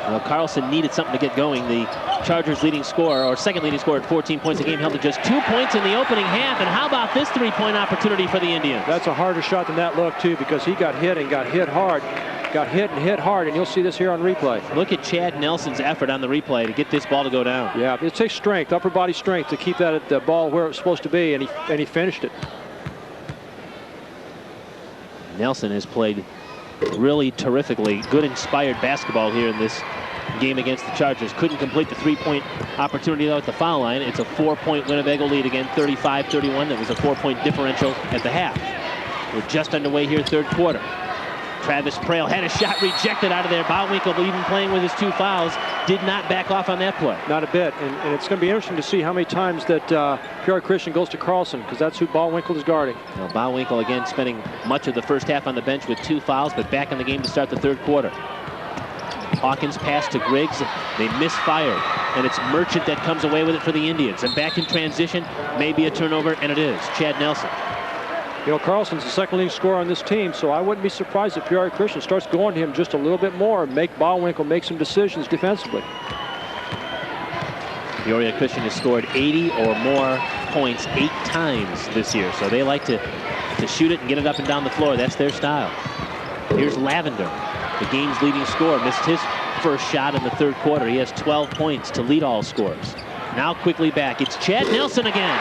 Well, Carlson needed something to get going. The Chargers leading scorer, or second leading scorer at 14 points a game, held to just 2 points in the opening half. And how about this 3-point opportunity for the Indians? That's a harder shot than that look, too, because he got hit and got hit hard. Got hit and hit hard, and you'll see this here on replay. Look at Chad Nelson's effort on the replay to get this ball to go down. Yeah, it takes strength, upper body strength, to keep that at the ball where it's supposed to be, and he finished it. Nelson has played really terrifically good, inspired basketball here in this game against the Chargers. Couldn't complete the 3-point opportunity though at the foul line. It's a 4-point Winnebago lead again, 35-31. That was a 4-point differential at the half. We're just underway here, third quarter. Travis Prail had a shot rejected out of there. Ballwinkle, even playing with his 2 fouls, did not back off on that play. Not a bit, and it's going to be interesting to see how many times that Peoria Christian goes to Carlson, because that's who Ballwinkle is guarding. Well, Ballwinkle again spending much of the first half on the bench with 2 fouls, but back in the game to start the third quarter. Hawkins pass to Griggs. They misfired, and it's Merchant that comes away with it for the Indians. And back in transition, maybe a turnover, and it is. Chad Nelson. You know, Carlson's the second leading scorer on this team, so I wouldn't be surprised if Peoria Christian starts going to him just a little bit more and make Ballwinkle make some decisions defensively. Peoria Christian has scored 80 or more points 8 times this year, so they like to shoot it and get it up and down the floor. That's their style. Here's Lavender, the game's leading scorer, missed his first shot in the third quarter. He has 12 points to lead all scores. Now quickly back. It's Chad Nelson again.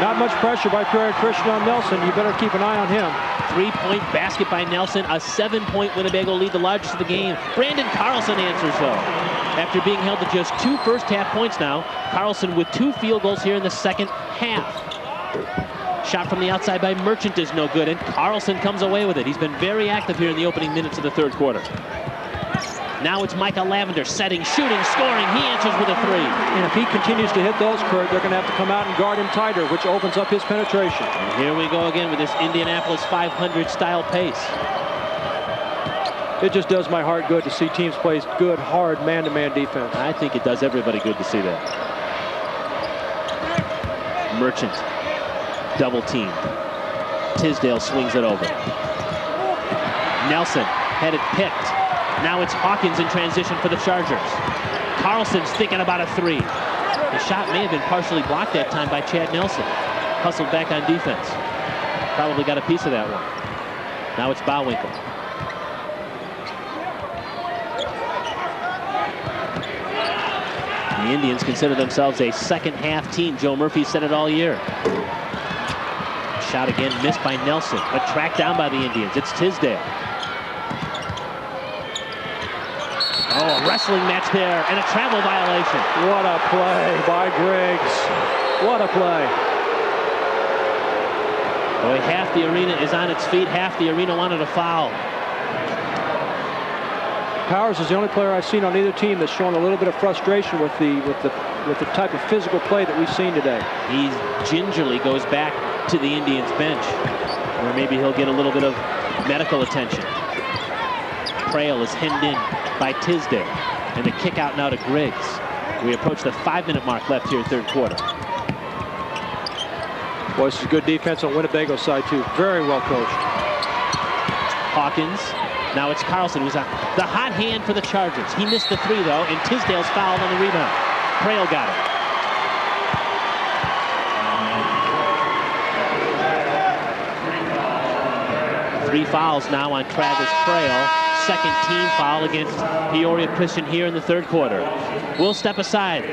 Not much pressure by Peoria Christian on Nelson. You better keep an eye on him. 3-point basket by Nelson, a 7-point Winnebago lead, the largest of the game. Brandon Carlson answers though. After being held to just 2 first half points now, Carlson with 2 field goals here in the second half. Shot from the outside by Merchant is no good, and Carlson comes away with it. He's been very active here in the opening minutes of the third quarter. Now it's Michael Lavender setting, shooting, scoring. He answers with a 3. And if he continues to hit those, Kurt, they're going to have to come out and guard him tighter, which opens up his penetration. And here we go again with this Indianapolis 500 style pace. It just does my heart good to see teams play good, hard, man-to-man defense. I think it does everybody good to see that. Merchant, double team. Tisdale swings it over. Nelson had it picked. Now it's Hawkins in transition for the Chargers. Carlson's thinking about a 3. The shot may have been partially blocked that time by Chad Nelson. Hustled back on defense. Probably got a piece of that one. Now it's Ballwinkle. The Indians consider themselves a second-half team. Joe Murphy said it all year. Shot again, missed by Nelson, but tracked down by the Indians. It's Tisdale. Oh, a wrestling match there, and a travel violation. What a play by Griggs. What a play. Boy, half the arena is on its feet. Half the arena wanted a foul. Powers is the only player I've seen on either team that's shown a little bit of frustration with the type of physical play that we've seen today. He gingerly goes back to the Indians bench, where maybe he'll get a little bit of medical attention. Trail is hemmed in by Tisdale, and the kick out now to Griggs. We approach the 5-minute mark left here, third quarter. Boy, this is good defense on Winnebago's side too. Very well coached. Hawkins. Now it's Carlson who's the hot hand for the Chargers. He missed the three though, and Tisdale's fouled on the rebound. Trail got it. 3 fouls now on Travis Trail. Second team foul against Peoria Christian here in the third quarter. We'll step aside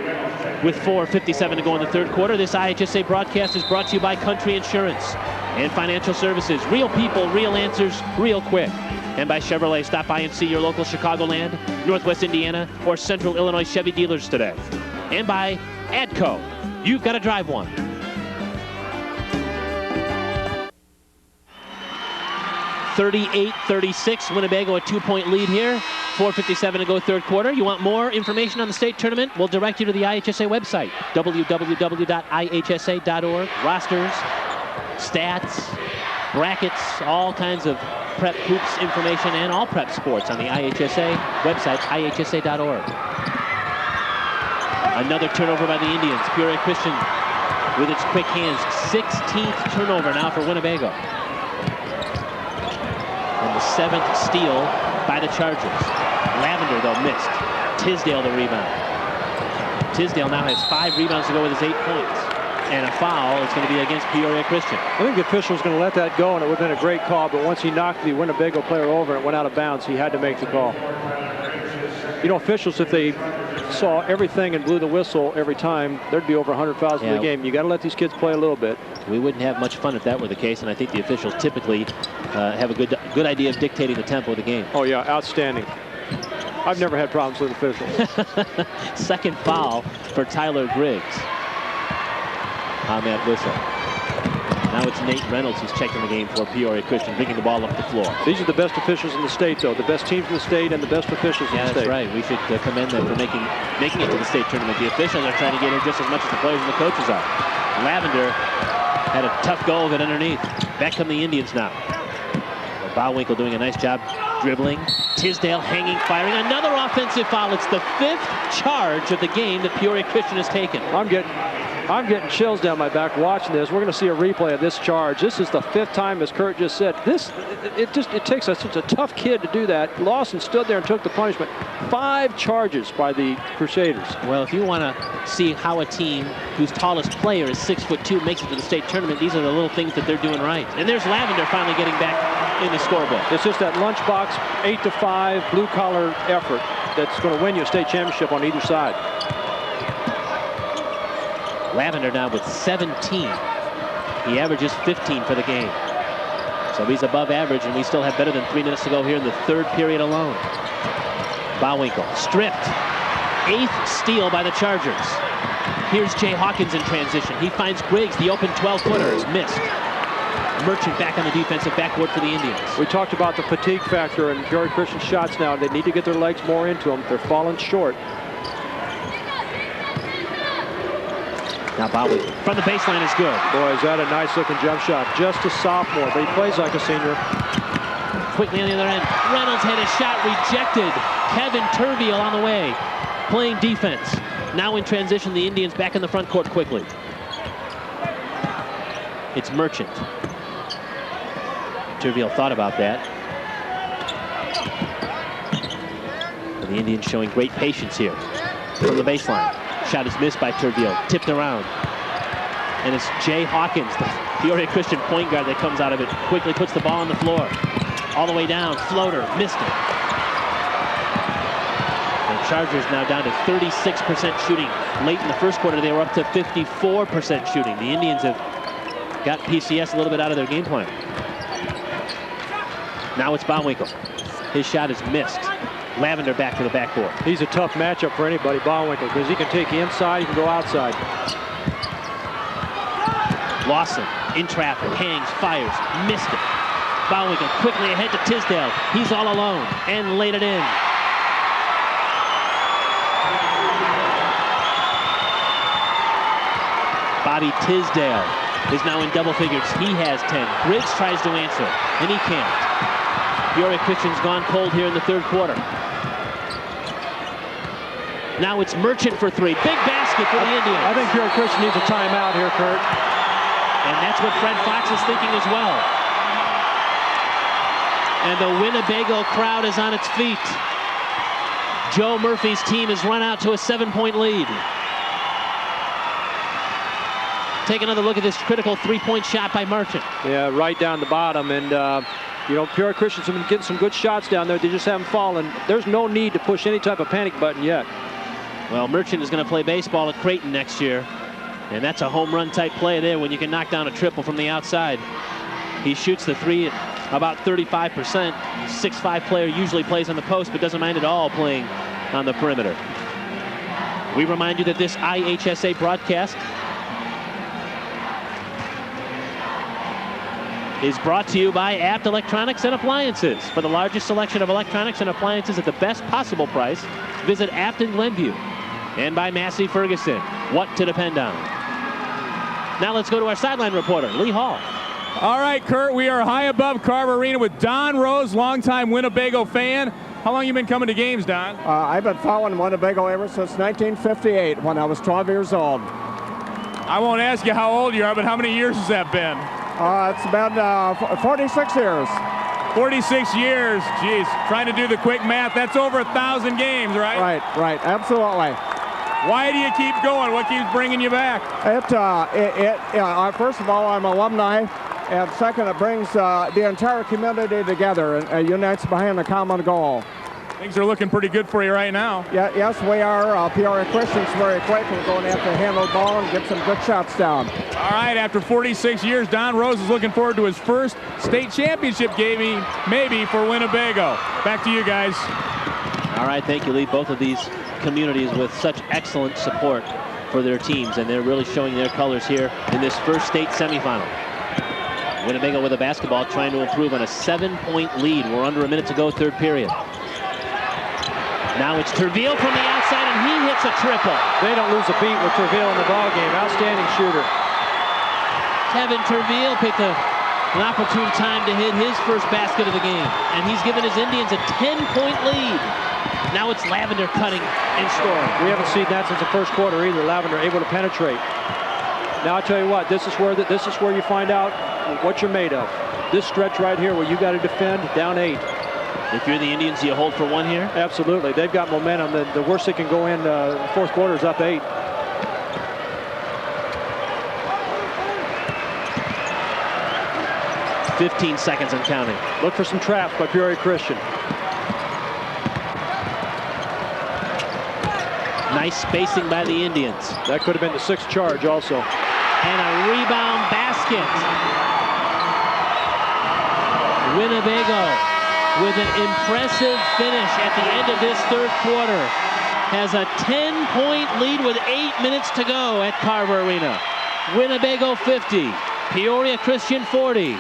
with 4:57 to go in the third quarter. This IHSA broadcast is brought to you by Country Insurance and Financial Services. Real people, real answers, real quick. And by Chevrolet. Stop by and see your local Chicagoland, Northwest Indiana, or Central Illinois Chevy dealers today. And by ADCO. You've got to drive one. (38-36), Winnebago a 2-point lead here. 4:57 to go third quarter. You want more information on the state tournament? We'll direct you to the IHSA website, www.ihsa.org. Rosters, stats, brackets, all kinds of prep hoops information and all prep sports on the IHSA website, ihsa.org. Another turnover by the Indians. Peoria Christian with its quick hands. 16th turnover now for Winnebago. And the 7th steal by the Chargers. Lavender, though, missed. Tisdale the rebound. Tisdale now has 5 rebounds to go with his 8 points. And a foul is going to be against Peoria Christian. I think the official was going to let that go, and it would have been a great call, but once he knocked the Winnebago player over and it went out of bounds, he had to make the call. You know, officials, if they saw everything and blew the whistle every time, there'd be over 100 fouls in the game. You got to let these kids play a little bit. We wouldn't have much fun if that were the case, and I think the officials typically have a good idea of dictating the tempo of the game. Oh, yeah, outstanding. I've never had problems with officials. Second foul for Tyler Griggs on that whistle. Now it's Nate Reynolds who's checking the game for Peoria Christian, bringing the ball up the floor. These are the best officials in the state, though. The best teams in the state and the best officials in the state. That's right. We should commend them for making it to the state tournament. The officials are trying to get in just as much as the players and the coaches are. Lavender had a tough go of it underneath. Back come the Indians now. Bowwinkle doing a nice job dribbling. Tisdale hanging, firing. Another offensive foul. It's the 5th charge of the game that Peoria Christian has taken. I'm getting chills down my back watching this. We're going to see a replay of this charge. This is the 5th time, as Kurt just said. It takes such a tough kid to do that. Lawson stood there and took the punishment. 5 charges by the Crusaders. Well, if you want to see how a team whose tallest player is 6'2" makes it to the state tournament, these are the little things that they're doing right. And there's Lavender finally getting back in the scorebook. It's just that lunchbox 8-5 blue-collar effort that's going to win you a state championship on either side. Lavender now with 17. He averages 15 for the game. So he's above average, and we still have better than 3 minutes to go here in the third period alone. Bowwinkle stripped. 8th steal by the Chargers. Here's Jay Hawkins in transition. He finds Griggs. The open 12-footer is missed. Merchant back on the defensive backboard for the Indians. We talked about the fatigue factor in Peoria Christian shots now. They need to get their legs more into them. They're falling short. Now Bowwinkle from the baseline is good. Boy, is that a nice-looking jump shot. Just a sophomore, but he plays like a senior. Quickly on the other end, Reynolds had a shot rejected. Kevin Turviel on the way, playing defense. Now in transition, the Indians back in the front court quickly. It's Merchant. Turviel thought about that. But the Indians showing great patience here from the baseline. Shot is missed by Turviel, tipped around. And it's Jay Hawkins, the Peoria Christian point guard, that comes out of it. Quickly puts the ball on the floor. All the way down, floater, missed it. And Chargers now down to 36% shooting. Late in the first quarter, they were up to 54% shooting. The Indians have got PCS a little bit out of their game plan. Now it's Ballwinkle. His shot is missed. Lavender back to the backboard. He's a tough matchup for anybody, Ballwinkle, because he can take you inside, he can go outside. Lawson in traffic, hangs, fires, missed it. Ballwinkle quickly ahead to Tisdale. He's all alone and laid it in. Bobby Tisdale is now in double figures. He has 10. Griggs tries to answer, and he can't. Peoria Christian's gone cold here in the third quarter. Now it's Merchant for three. Big basket for the Indians. I think Peoria Christian needs a timeout here, Kurt. And that's what Fred Fox is thinking as well. And the Winnebago crowd is on its feet. Joe Murphy's team has run out to a 7-point lead. Take another look at this critical three-point shot by Merchant. Yeah, right down the bottom. And, you know, Peoria Christian's been getting some good shots down there. They just haven't fallen. There's no need to push any type of panic button yet. Well, Merchant is going to play baseball at Creighton next year. And that's a home run type play there when you can knock down a triple from the outside. He shoots the three at about 35%. 6'5" player usually plays on the post, but doesn't mind at all playing on the perimeter. We remind you that this IHSA broadcast is brought to you by Apt Electronics and Appliances. For the largest selection of electronics and appliances at the best possible price, visit Apt in Glenview. And by Massey Ferguson, what to depend on. Now let's go to our sideline reporter, Lee Hall. All right, Kurt, we are high above Carver Arena with Don Rose, longtime Winnebago fan. How long you been coming to games, Don? I've been following Winnebago ever since 1958 when I was 12 years old. I won't ask you how old you are, but how many years has that been? It's been 46 years. 46 years, geez. Trying to do the quick math, that's over 1,000 games, right? Right, absolutely. Why do you keep going? What keeps bringing you back? First of all, I'm alumni, and second, it brings the entire community together and unites behind a common goal. Things are looking pretty good for you right now. Yeah, yes, we are. Peoria Christian's very quick. We're going to have to handle the ball and get some good shots down. All right, after 46 years, Don Rose is looking forward to his first state championship game, maybe for Winnebago. Back to you guys. All right, thank you, Lee. Both of these communities with such excellent support for their teams, and they're really showing their colors here in this first state semifinal. Winnebago with a basketball trying to improve on a 7-point lead. We're under a minute to go, third period. Now it's Terville from the outside, and he hits a triple. They don't lose a beat with Terville in the ballgame. Outstanding shooter. Kevin Terville picked an opportune time to hit his first basket of the game, and he's given his Indians a 10-point lead. Now it's Lavender cutting and scoring. We haven't seen that since the first quarter either. Lavender able to penetrate. Now I'll tell you what, this is where you find out what you're made of. This stretch right here where you got to defend down 8. If you're the Indians, do you hold for one here? Absolutely. They've got momentum. The worst they can go in the fourth quarter is up 8. $15 seconds and counting. Look for some traps by Peoria Christian. Nice spacing by the Indians. That could have been the 6th charge also. And a rebound basket. Winnebago with an impressive finish at the end of this third quarter has a 10-point lead with 8 minutes to go at Carver Arena. Winnebago 50, Peoria Christian 40.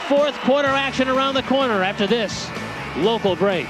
Fourth quarter action around the corner after this local break.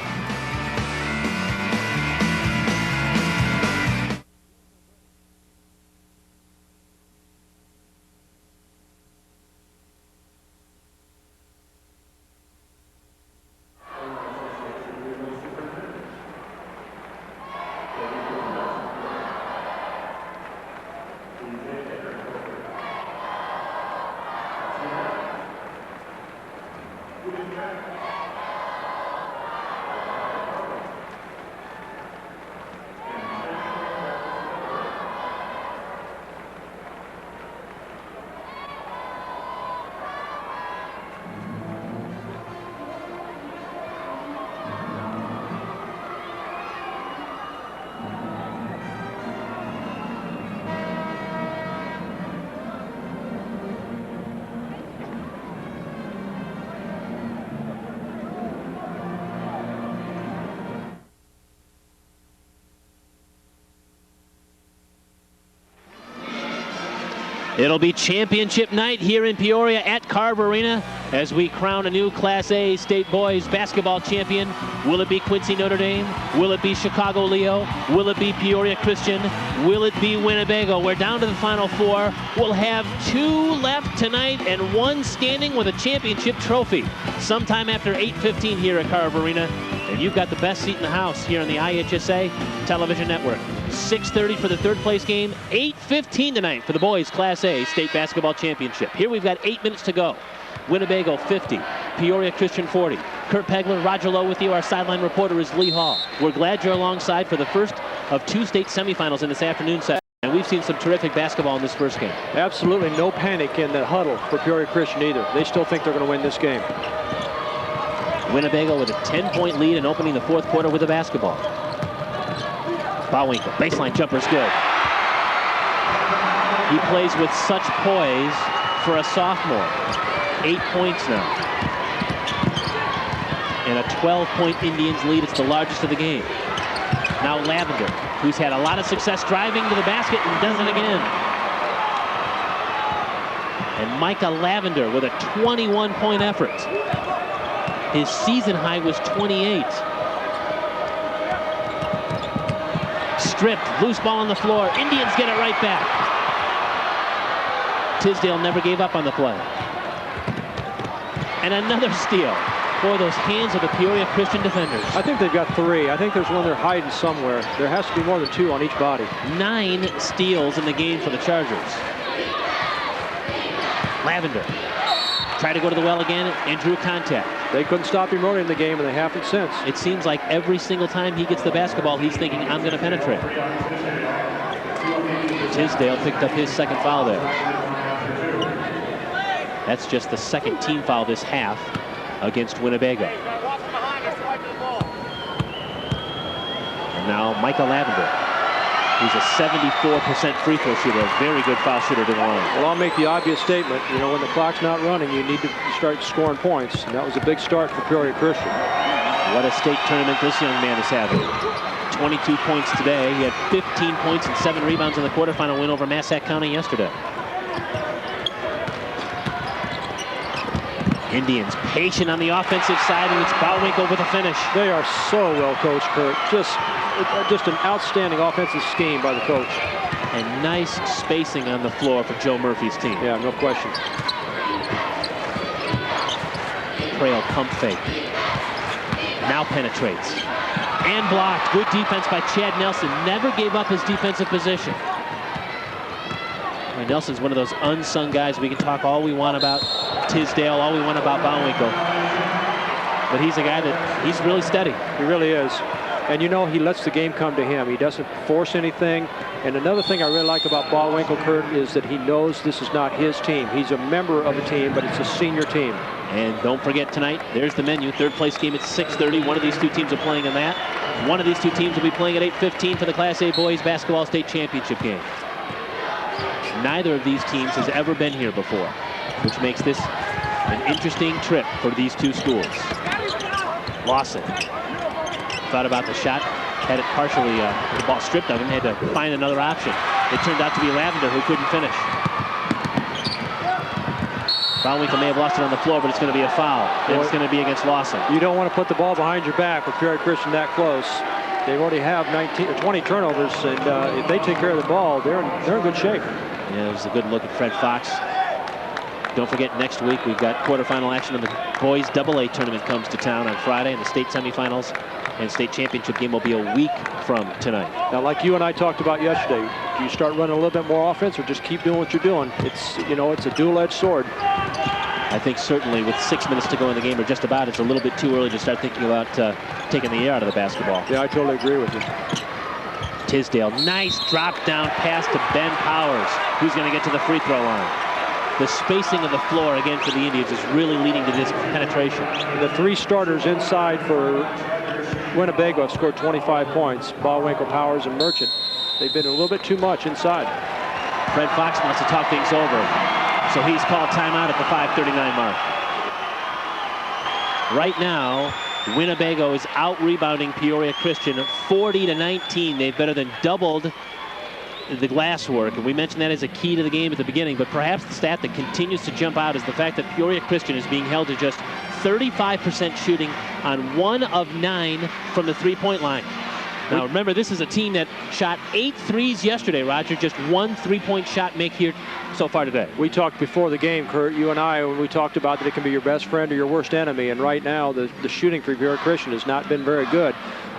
It'll be championship night here in Peoria at Carver Arena as we crown a new Class A state boys basketball champion. Will it be Quincy Notre Dame? Will it be Chicago Leo? Will it be Peoria Christian? Will it be Winnebago? We're down to the Final Four. We'll have 2 left tonight and 1 standing with a championship trophy sometime after 8:15 here at Carver Arena. And you've got the best seat in the house here on the IHSA television network. 6:30 for the 3rd place game, 8:15 tonight for the boys Class A state basketball championship. Here we've got 8 minutes to go. Winnebago 50, Peoria Christian 40. Kurt Pegler, Roger Lowe with you. Our sideline reporter is Lee Hall. We're glad you're alongside for the first of 2 state semifinals in this afternoon set. And we've seen some terrific basketball in this first game. Absolutely no panic in the huddle for Peoria Christian either. They still think they're going to win this game. Winnebago with a 10-point lead and opening the 4th quarter with a basketball. Ballwinkle, baseline jumper's good. He plays with such poise for a sophomore. 8 points now. And a 12-point Indians lead. It's the largest of the game. Now Lavender, who's had a lot of success driving to the basket and does it again. And Micah Lavender with a 21-point effort. His season high was 28. Stripped, loose ball on the floor. Indians get it right back. Tisdale never gave up on the play. And another steal. Boy, those hands of the Peoria Christian defenders. I think they've got 3. I think there's one they're hiding somewhere. There has to be more than 2 on each body. 9 steals in the game for the Chargers. Lavender tried to go to the well again and drew contact. They couldn't stop him early in the game, and they haven't since. It seems like every single time he gets the basketball, he's thinking, I'm going to penetrate. Tisdale picked up his 2nd foul there. That's just the 2nd team foul this half against Winnebago. And now Michael Lavender, who's a 74% free throw shooter, a very good foul shooter to the line. Well, I'll make the obvious statement. You know, when the clock's not running, you need to start scoring points. And that was a big start for Peoria Christian. What a state tournament this young man is having. 22 points today. He had 15 points and 7 rebounds in the quarterfinal win over Massac County yesterday. Indians patient on the offensive side, and it's Ballwinkle with a finish. They are so well coached, Kurt. Just an outstanding offensive scheme by the coach. And nice spacing on the floor for Joe Murphy's team. Yeah, no question. Trail pump fake. Now penetrates. And blocked. Good defense by Chad Nelson. Never gave up his defensive position. And Nelson's one of those unsung guys. We can talk all we want about Tisdale, all we want about Ballwinkle. But he's a guy that he's really steady. He really is. And you know, he lets the game come to him. He doesn't force anything. And another thing I really like about Ballwinkle, Kurt, is that he knows this is not his team. He's a member of a team, but it's a senior team. And don't forget tonight, there's the menu. 3rd place game at 6:30. One of these 2 teams are playing in that. One of these 2 teams will be playing at 8:15 for the Class A Boys Basketball State Championship game. Neither of these teams has ever been here before, which makes this an interesting trip for these 2 schools. Lawson thought about the shot, had it partially, the ball stripped of him, had to find another option. It turned out to be Lavender who couldn't finish. Ballwinkle may have lost it on the floor, but it's going to be a foul. And it's going to be against Lawson. You don't want to put the ball behind your back with Peoria Christian that close. They already have 19 or 20 turnovers, and if they take care of the ball, they're in good shape. Yeah, it was a good look at Fred Fox. Don't forget, next week we've got quarterfinal action of the boys AA tournament comes to town on Friday, and the state semifinals and state championship game will be a week from tonight. Now, like you and I talked about yesterday, do you start running a little bit more offense or just keep doing what you're doing? It's, you know, it's a dual-edged sword. I think certainly with 6 minutes to go in the game, or just about, it's a little bit too early to start thinking about taking the air out of the basketball. Yeah, I totally agree with you. Tisdale, nice drop down pass to Ben Powers, who's going to get to the free throw line. The spacing of the floor again for the Indians is really leading to this penetration. The 3 starters inside for Winnebago have scored 25 points. Ballwinkle, Powers, and Merchant. They've been a little bit too much inside. Fred Fox wants to talk things over, so he's called timeout at the 5:39 mark. Right now, Winnebago is out-rebounding Peoria Christian 40-19. They've better than doubled the glass work, and we mentioned that as a key to the game at the beginning, but perhaps the stat that continues to jump out is the fact that Peoria Christian is being held to just 35% shooting on 1 of 9 from the three-point line. Now remember, this is a team that shot 8 threes yesterday, Roger. Just 1 3-point shot make here so far today. We talked before the game, Kurt, you and I, when we talked about that it can be your best friend or your worst enemy, and right now the shooting for Peoria Christian has not been very good.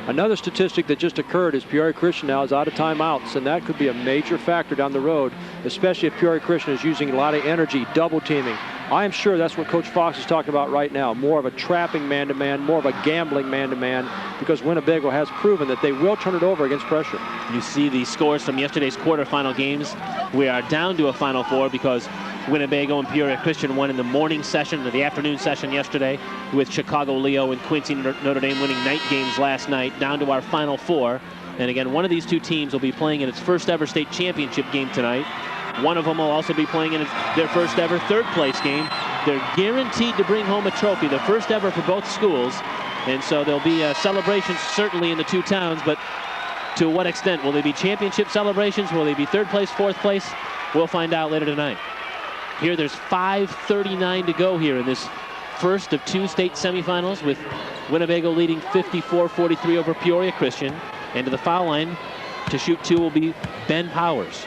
Another statistic that just occurred is Peoria Christian now is out of timeouts, and that could be a major factor down the road, especially if Peoria Christian is using a lot of energy, double teaming. I am sure that's what Coach Fox is talking about right now, more of a trapping man-to-man, more of a gambling man-to-man, because Winnebago has proven that they will turn it over against pressure. You see the scores from yesterday's quarterfinal games. We are down to a Final Four because Winnebago and Peoria Christian won in the morning session, or the afternoon session yesterday, with Chicago Leo and Quincy Notre Dame winning night games last night, down to our Final Four. And again, one of these two teams will be playing in its first ever state championship game tonight. One of them will also be playing in their first ever third place game. They're guaranteed to bring home a trophy, the first ever for both schools. And so there'll be celebrations certainly in the two towns, but to what extent? Will they be championship celebrations? Will they be third place, fourth place? We'll find out later tonight. Here there's 5:39 to go here in this first of 2 state semifinals, with Winnebago leading 54-43 over Peoria Christian. And to the foul line to shoot 2 will be Ben Powers,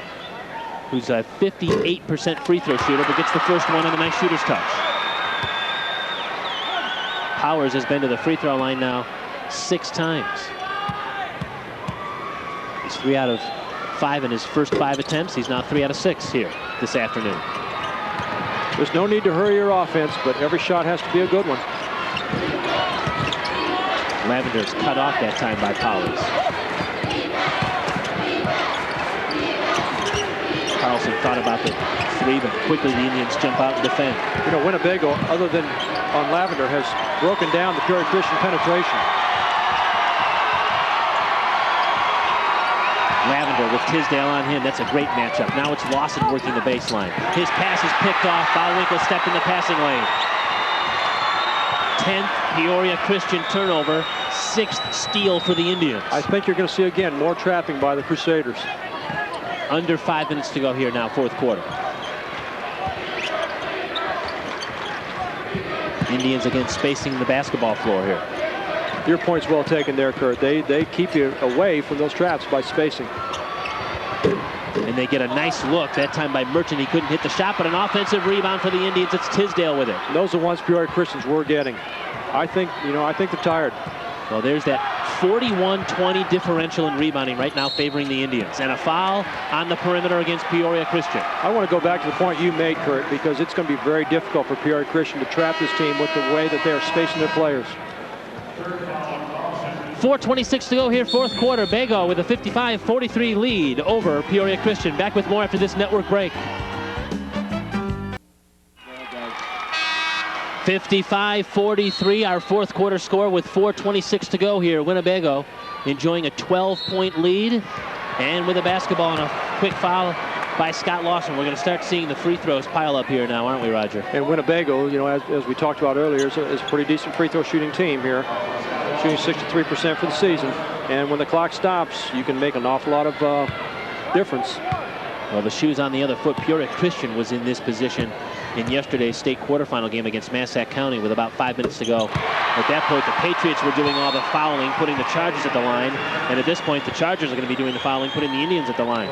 who's a 58% free throw shooter, but gets the first one on the nice shooter's touch. Powers has been to the free throw line now 6 times. He's 3 out of 5 in his first 5 attempts. He's now 3 out of 6 here this afternoon. There's no need to hurry your offense, but every shot has to be a good one. Lavender's cut off that time by Powers. Carlson thought about the 3, but quickly the Indians jump out and defend. You know, Winnebago, other than on Lavender, has broken down the Peoria Christian penetration. Lavender with Tisdale on him. That's a great matchup. Now it's Lawson working the baseline. His pass is picked off. Bowwinkle stepped in the passing lane. 10th Peoria Christian turnover. 6th steal for the Indians. I think you're going to see again more trapping by the Crusaders. Under 5 minutes to go here now, 4th quarter. Indians again spacing the basketball floor here. Your point's well taken there, Kurt. They keep you away from those traps by spacing. And they get a nice look, that time by Merchant. He couldn't hit the shot, but an offensive rebound for the Indians. It's Tisdale with it. And those are the ones Peoria Christians were getting. I think they're tired. Well, there's that 41-20 differential in rebounding right now favoring the Indians. And a foul on the perimeter against Peoria Christian. I want to go back to the point you made, Kurt, because it's going to be very difficult for Peoria Christian to trap this team with the way that they are spacing their players. 4:26 to go here, 4th quarter. Bago with a 55-43 lead over Peoria Christian. Back with more after this network break. 55-43, our 4th quarter score with 4:26 to go here. Winnebago enjoying a 12-point lead, and with a basketball and a quick foul by Scott Lawson. We're going to start seeing the free throws pile up here now, aren't we, Roger? And Winnebago, as we talked about earlier, is a pretty decent free throw shooting team here. Shooting 63% for the season. And when the clock stops, you can make an awful lot of difference. Well, the shoe's on the other foot. Peoria Christian was in this position in yesterday's state quarterfinal game against Massac County with about 5 minutes to go. At that point, the Patriots were doing all the fouling, putting the Chargers at the line. And at this point, the Chargers are going to be doing the fouling, putting the Indians at the line.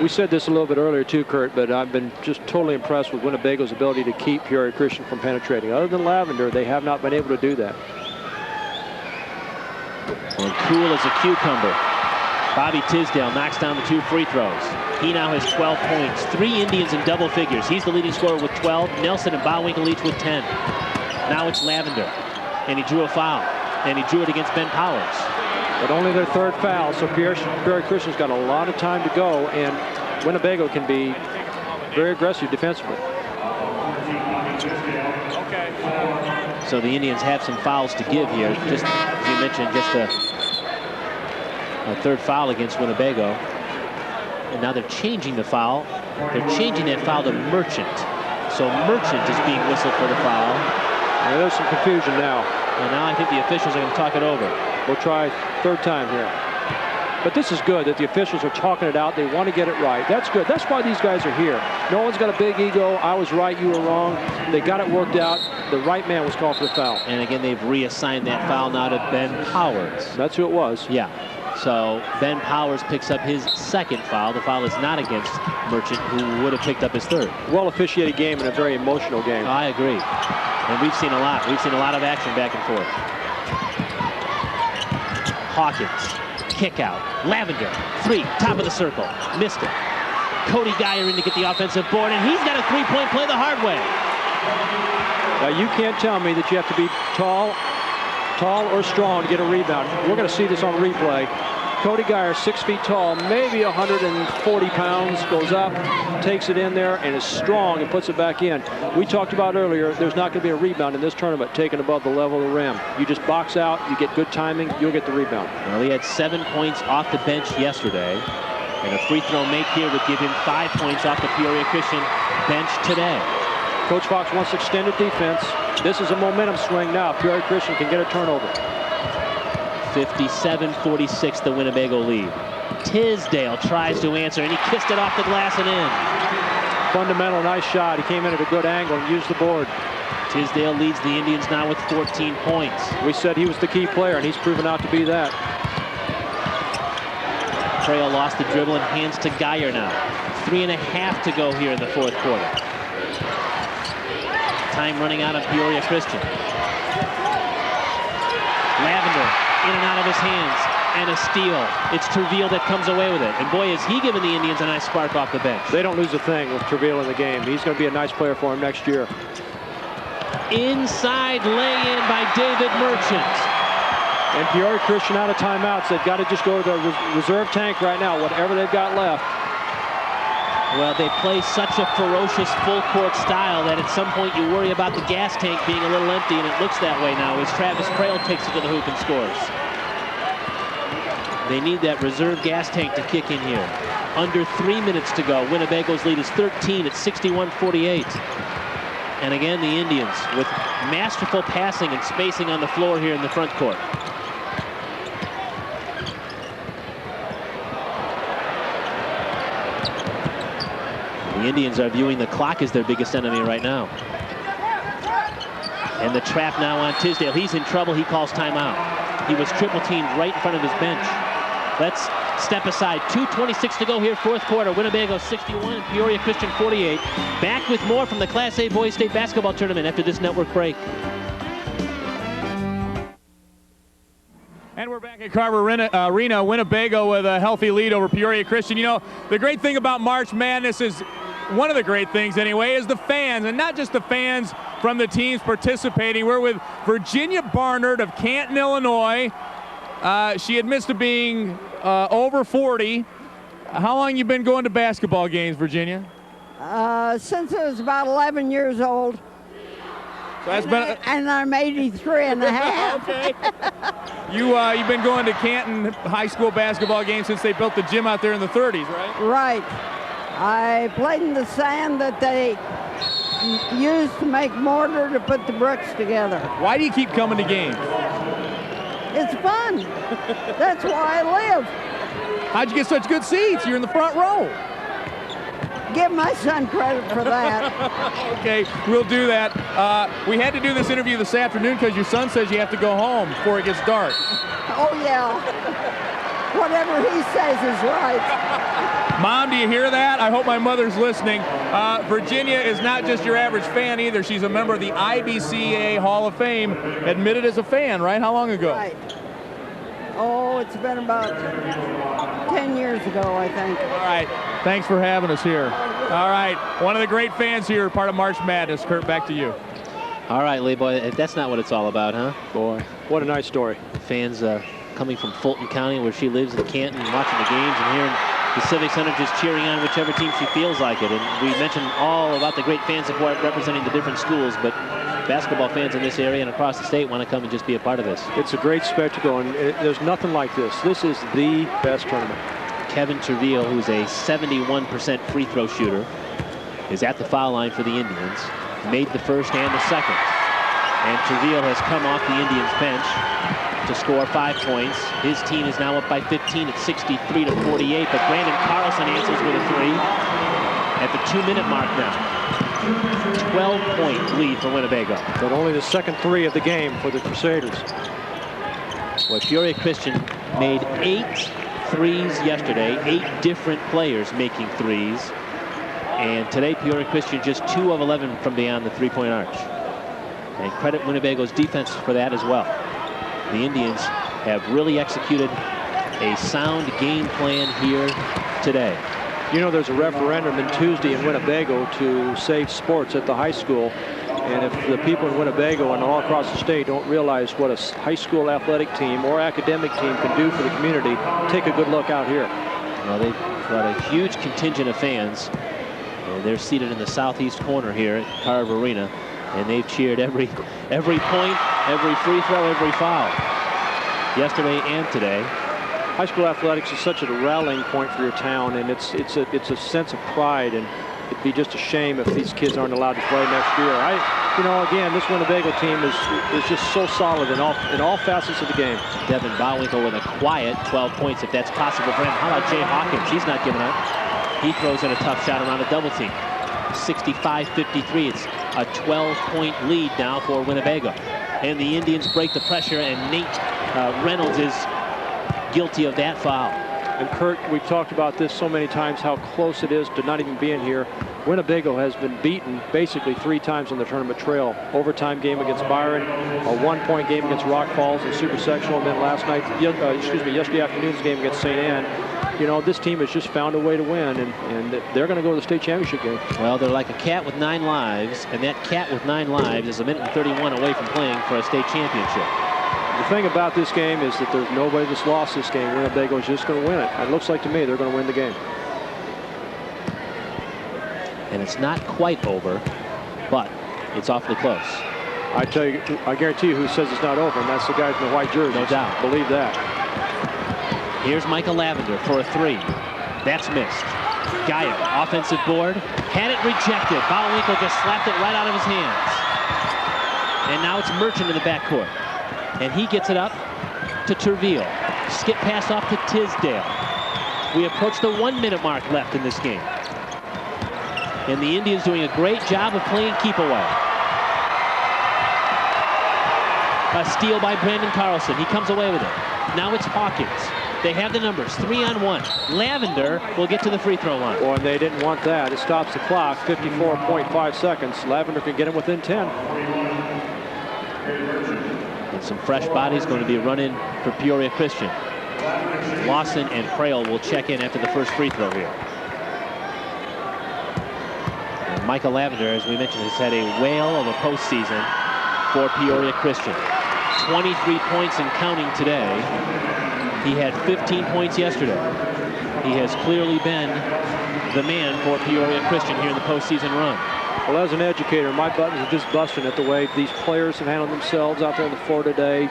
We said this a little bit earlier too, Kurt, but I've been just totally impressed with Winnebago's ability to keep Peoria Christian from penetrating. Other than Lavender, they have not been able to do that. And cool as a cucumber. Bobby Tisdale knocks down the 2 free throws. He now has 12 points. 3 Indians in double figures. He's the leading scorer with 12. Nelson and Bowwinkle each with 10. Now it's Lavender. And he drew a foul. And he drew it against Ben Powers. But only their 3rd foul, so Peoria Christian's got a lot of time to go, and Winnebago can be very aggressive defensively. So the Indians have some fouls to give here. Just as you mentioned, just a 3rd foul against Winnebago. And now they're changing the foul. They're changing that foul to Merchant. So Merchant is being whistled for the foul. And there's some confusion now. And now I think the officials are going to talk it over. We'll try 3rd time here. But this is good that the officials are talking it out. They want to get it right. That's good. That's why these guys are here. No one's got a big ego. I was right, you were wrong. They got it worked out. The right man was called for the foul. And again, they've reassigned that foul now to Ben Powers. That's who it was. Yeah. So Ben Powers picks up his second foul. The foul is not against Merchant, who would have picked up his third. Well officiated game and a very emotional game. I agree. And we've seen a lot. We've seen a lot of action back and forth. Hawkins, kick out. Lavender, three, top of the circle. Missed it. Cody Geyer in to get the offensive board, and he's got a three-point play the hard way. Now you can't tell me that you have to be tall or strong to get a rebound. We're going to see this on replay. Cody Geyer, 6 feet tall, maybe 140 pounds, goes up, takes it in there, and is strong and puts it back in. We talked about earlier, there's not going to be a rebound in this tournament taken above the level of the rim. You just box out, you get good timing, you'll get the rebound. Well, he had 7 points off the bench yesterday, and a free throw make here would give him 5 points off the Peoria Christian bench today. Coach Fox wants extended defense. This is a momentum swing now. Peoria Christian can get a turnover. 57-46, the Winnebago lead. Tisdale tries to answer, and he kissed it off the glass and in. Fundamental, nice shot. He came in at a good angle and used the board. Tisdale leads the Indians now with 14 points. We said he was the key player, and he's proven out to be that. Trail lost the dribble and hands to Geyer now. 3.5 to go here in the fourth quarter. Time running out of Peoria Christian. Lavender in and out of his hands, and a steal. It's Treville that comes away with it. And boy, is he giving the Indians a nice spark off the bench. They don't lose a thing with Treville in the game. He's going to be a nice player for him next year. Inside lay-in by David Merchant. And Peoria Christian out of timeouts. They've got to just go to the reserve tank right now, whatever they've got left. Well, they play such a ferocious full-court style that at some point you worry about the gas tank being a little empty, and it looks that way now as Travis Trail takes it to the hoop and scores. They need that reserve gas tank to kick in here. Under 3 minutes to go. Winnebago's lead is 13 at 61-48. And again, the Indians with masterful passing and spacing on the floor here in the front court. The Indians are viewing the clock as their biggest enemy right now. And the trap now on Tisdale. He's in trouble. He calls timeout. He was triple teamed right in front of his bench. Let's step aside. 2:26 to go here, fourth quarter. Winnebago 61, Peoria Christian 48. Back with more from the Class A Boys State Basketball Tournament after this network break. And we're back at Carver Arena. Winnebago with a healthy lead over Peoria Christian. You know, the great thing about March Madness is, one of the great things anyway, is the fans, and not just the fans from the teams participating. We're with Virginia Barnard of Canton, Illinois. She admits to being over 40. How long you been going to basketball games, Virginia? Since I was about 11 years old. So that's been and I'm 83 and a half. Okay. You've been going to Canton high school basketball games since they built the gym out there in the 30s, right? Right. I played in the sand that they used to make mortar to put the bricks together. Why do you keep coming to games? It's fun. That's why I live. How'd you get such good seats? You're in the front row. Give my son credit for that. Okay, we'll do that. We had to do this interview this afternoon because your son says you have to go home before it gets dark. Oh, yeah. Whatever he says is right. Mom, do you hear that? I hope my mother's listening. Virginia is not just your average fan either. She's a member of the IBCA Hall of Fame, admitted as a fan, right? How long ago? Right. Oh, it's been about 10 years ago, I think. All right. Thanks for having us here. All right. One of the great fans here, part of March Madness. Kurt, back to you. All right, Lee Boy, that's not what it's all about, huh? Boy, what a nice story. Fans coming from Fulton County, where she lives in Canton, watching the games and hearing the Civic Center just cheering on whichever team she feels like it. And we mentioned all about the great fan support representing the different schools, but basketball fans in this area and across the state want to come and just be a part of this. It's a great spectacle, and there's nothing like this. This is the best tournament. Kevin Treville, who's a 71% free throw shooter, is at the foul line for the Indians. Made the first and the second. And Terville has come off the Indians bench to score 5 points. His team is now up by 15 at 63-48, but Brandon Carlson answers with a 3 at the 2-minute mark now. 12-point lead for Winnebago. But only the second 3 of the game for the Crusaders. Well, Peoria Christian made 8 threes yesterday, 8 different players making threes. And today, Peoria Christian just 2 of 11 from beyond the 3-point arch. And credit Winnebago's defense for that as well. The Indians have really executed a sound game plan here today. You know, there's a referendum in Tuesday in Winnebago to save sports at the high school. And if the people in Winnebago and all across the state don't realize what a high school athletic team or academic team can do for the community, take a good look out here. Well, they've got a huge contingent of fans. And they're seated in the southeast corner here at Carver Arena. And they've cheered every point, every free throw, every foul. Yesterday and today. High school athletics is such a rallying point for your town, and it's a sense of pride, and it'd be just a shame if these kids aren't allowed to play next year. You know, again, this Winnebago team is just so solid in all facets of the game. Devin Bowwinkle with a quiet 12 points, if that's possible for him. How about Jay Hawkins? He's not giving up. He throws in a tough shot around a double team. 65-53. It's a 12-point lead now for Winnebago. And the Indians break the pressure, and Nate Reynolds is guilty of that foul. And Kurt, we've talked about this so many times, how close it is to not even being here. Winnebago has been beaten basically 3 times on the tournament trail. Overtime game against Byron, a 1-point game against Rock Falls in Super Sectional, and then last night, yesterday afternoon's game against St. Ann. You know, this team has just found a way to win, and they're going to go to the state championship game. Well, they're like a cat with 9 lives, and that cat with 9 lives is 1:31 away from playing for a state championship. The thing about this game is that there's nobody that's lost this game. Winnebago is just going to win it. It looks like to me they're going to win the game. And it's not quite over, but it's awfully close. I tell you, I guarantee you who says it's not over, and that's the guy in the white jersey. No doubt. Believe that. Here's Michael Lavender for a 3. That's missed. Geyer, offensive board, had it rejected. Bowwinkle just slapped it right out of his hands. And now it's Merchant in the backcourt. And he gets it up to Terville. Skip pass off to Tisdale. We approach the 1-minute mark left in this game. And the Indians doing a great job of playing keep away. A steal by Brandon Carlson. He comes away with it. Now it's Hawkins. They have the numbers, 3-on-1. Lavender will get to the free throw line. Boy, and they didn't want that. It stops the clock, 54.5 seconds. Lavender can get him within 10. And some fresh bodies going to be running for Peoria Christian. Lawson and Frail will check in after the first free throw here. And Michael Lavender, as we mentioned, has had a whale of a postseason for Peoria Christian. 23 points and counting today. He had 15 points yesterday. He has clearly been the man for Peoria Christian here in the postseason run. Well, as an educator, my buttons are just busting at the way these players have handled themselves out there on the floor today.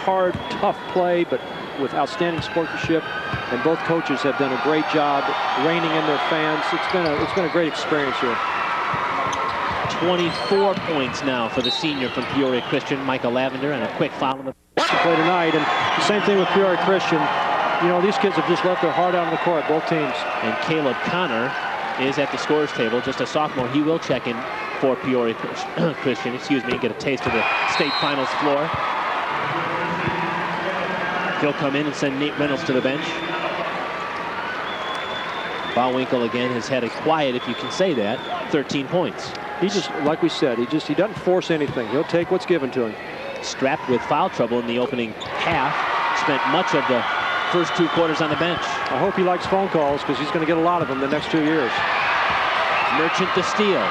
Hard, tough play, but with outstanding sportsmanship. And both coaches have done a great job reining in their fans. It's been a great experience here. 24 points now for the senior from Peoria Christian, Michael Lavender, and a quick foul in the play tonight. And the same thing with Peoria Christian. You know, these kids have just left their heart out on the court, both teams. And Caleb Connor is at the scorer's table, just a sophomore. He will check in for Peoria Christian, get a taste of the state finals floor. He'll come in and send Nate Reynolds to the bench. Bowwinkle again has had a quiet, if you can say that, 13 points. He just, like we said, he doesn't force anything. He'll take what's given to him. Strapped with foul trouble in the opening half. Spent much of the first 2 quarters on the bench. I hope he likes phone calls, because he's going to get a lot of them the next 2 years. Merchant to steal.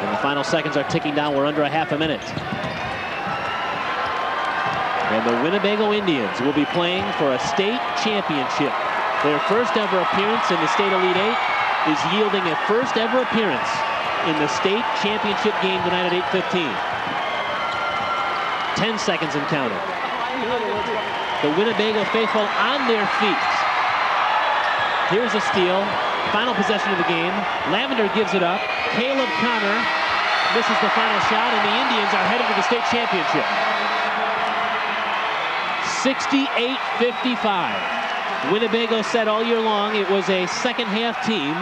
And the final seconds are ticking down. We're under a half a minute. And the Winnebago Indians will be playing for a state championship. Their first ever appearance in the state Elite 8 is yielding a first ever appearance in the state championship game tonight at 8:15. 10 seconds and counting. The Winnebago faithful on their feet. Here's a steal. Final possession of the game. Lavender gives it up. Caleb Connor misses the final shot, and the Indians are headed to the state championship. 68-55. Winnebago said all year long it was a second-half team,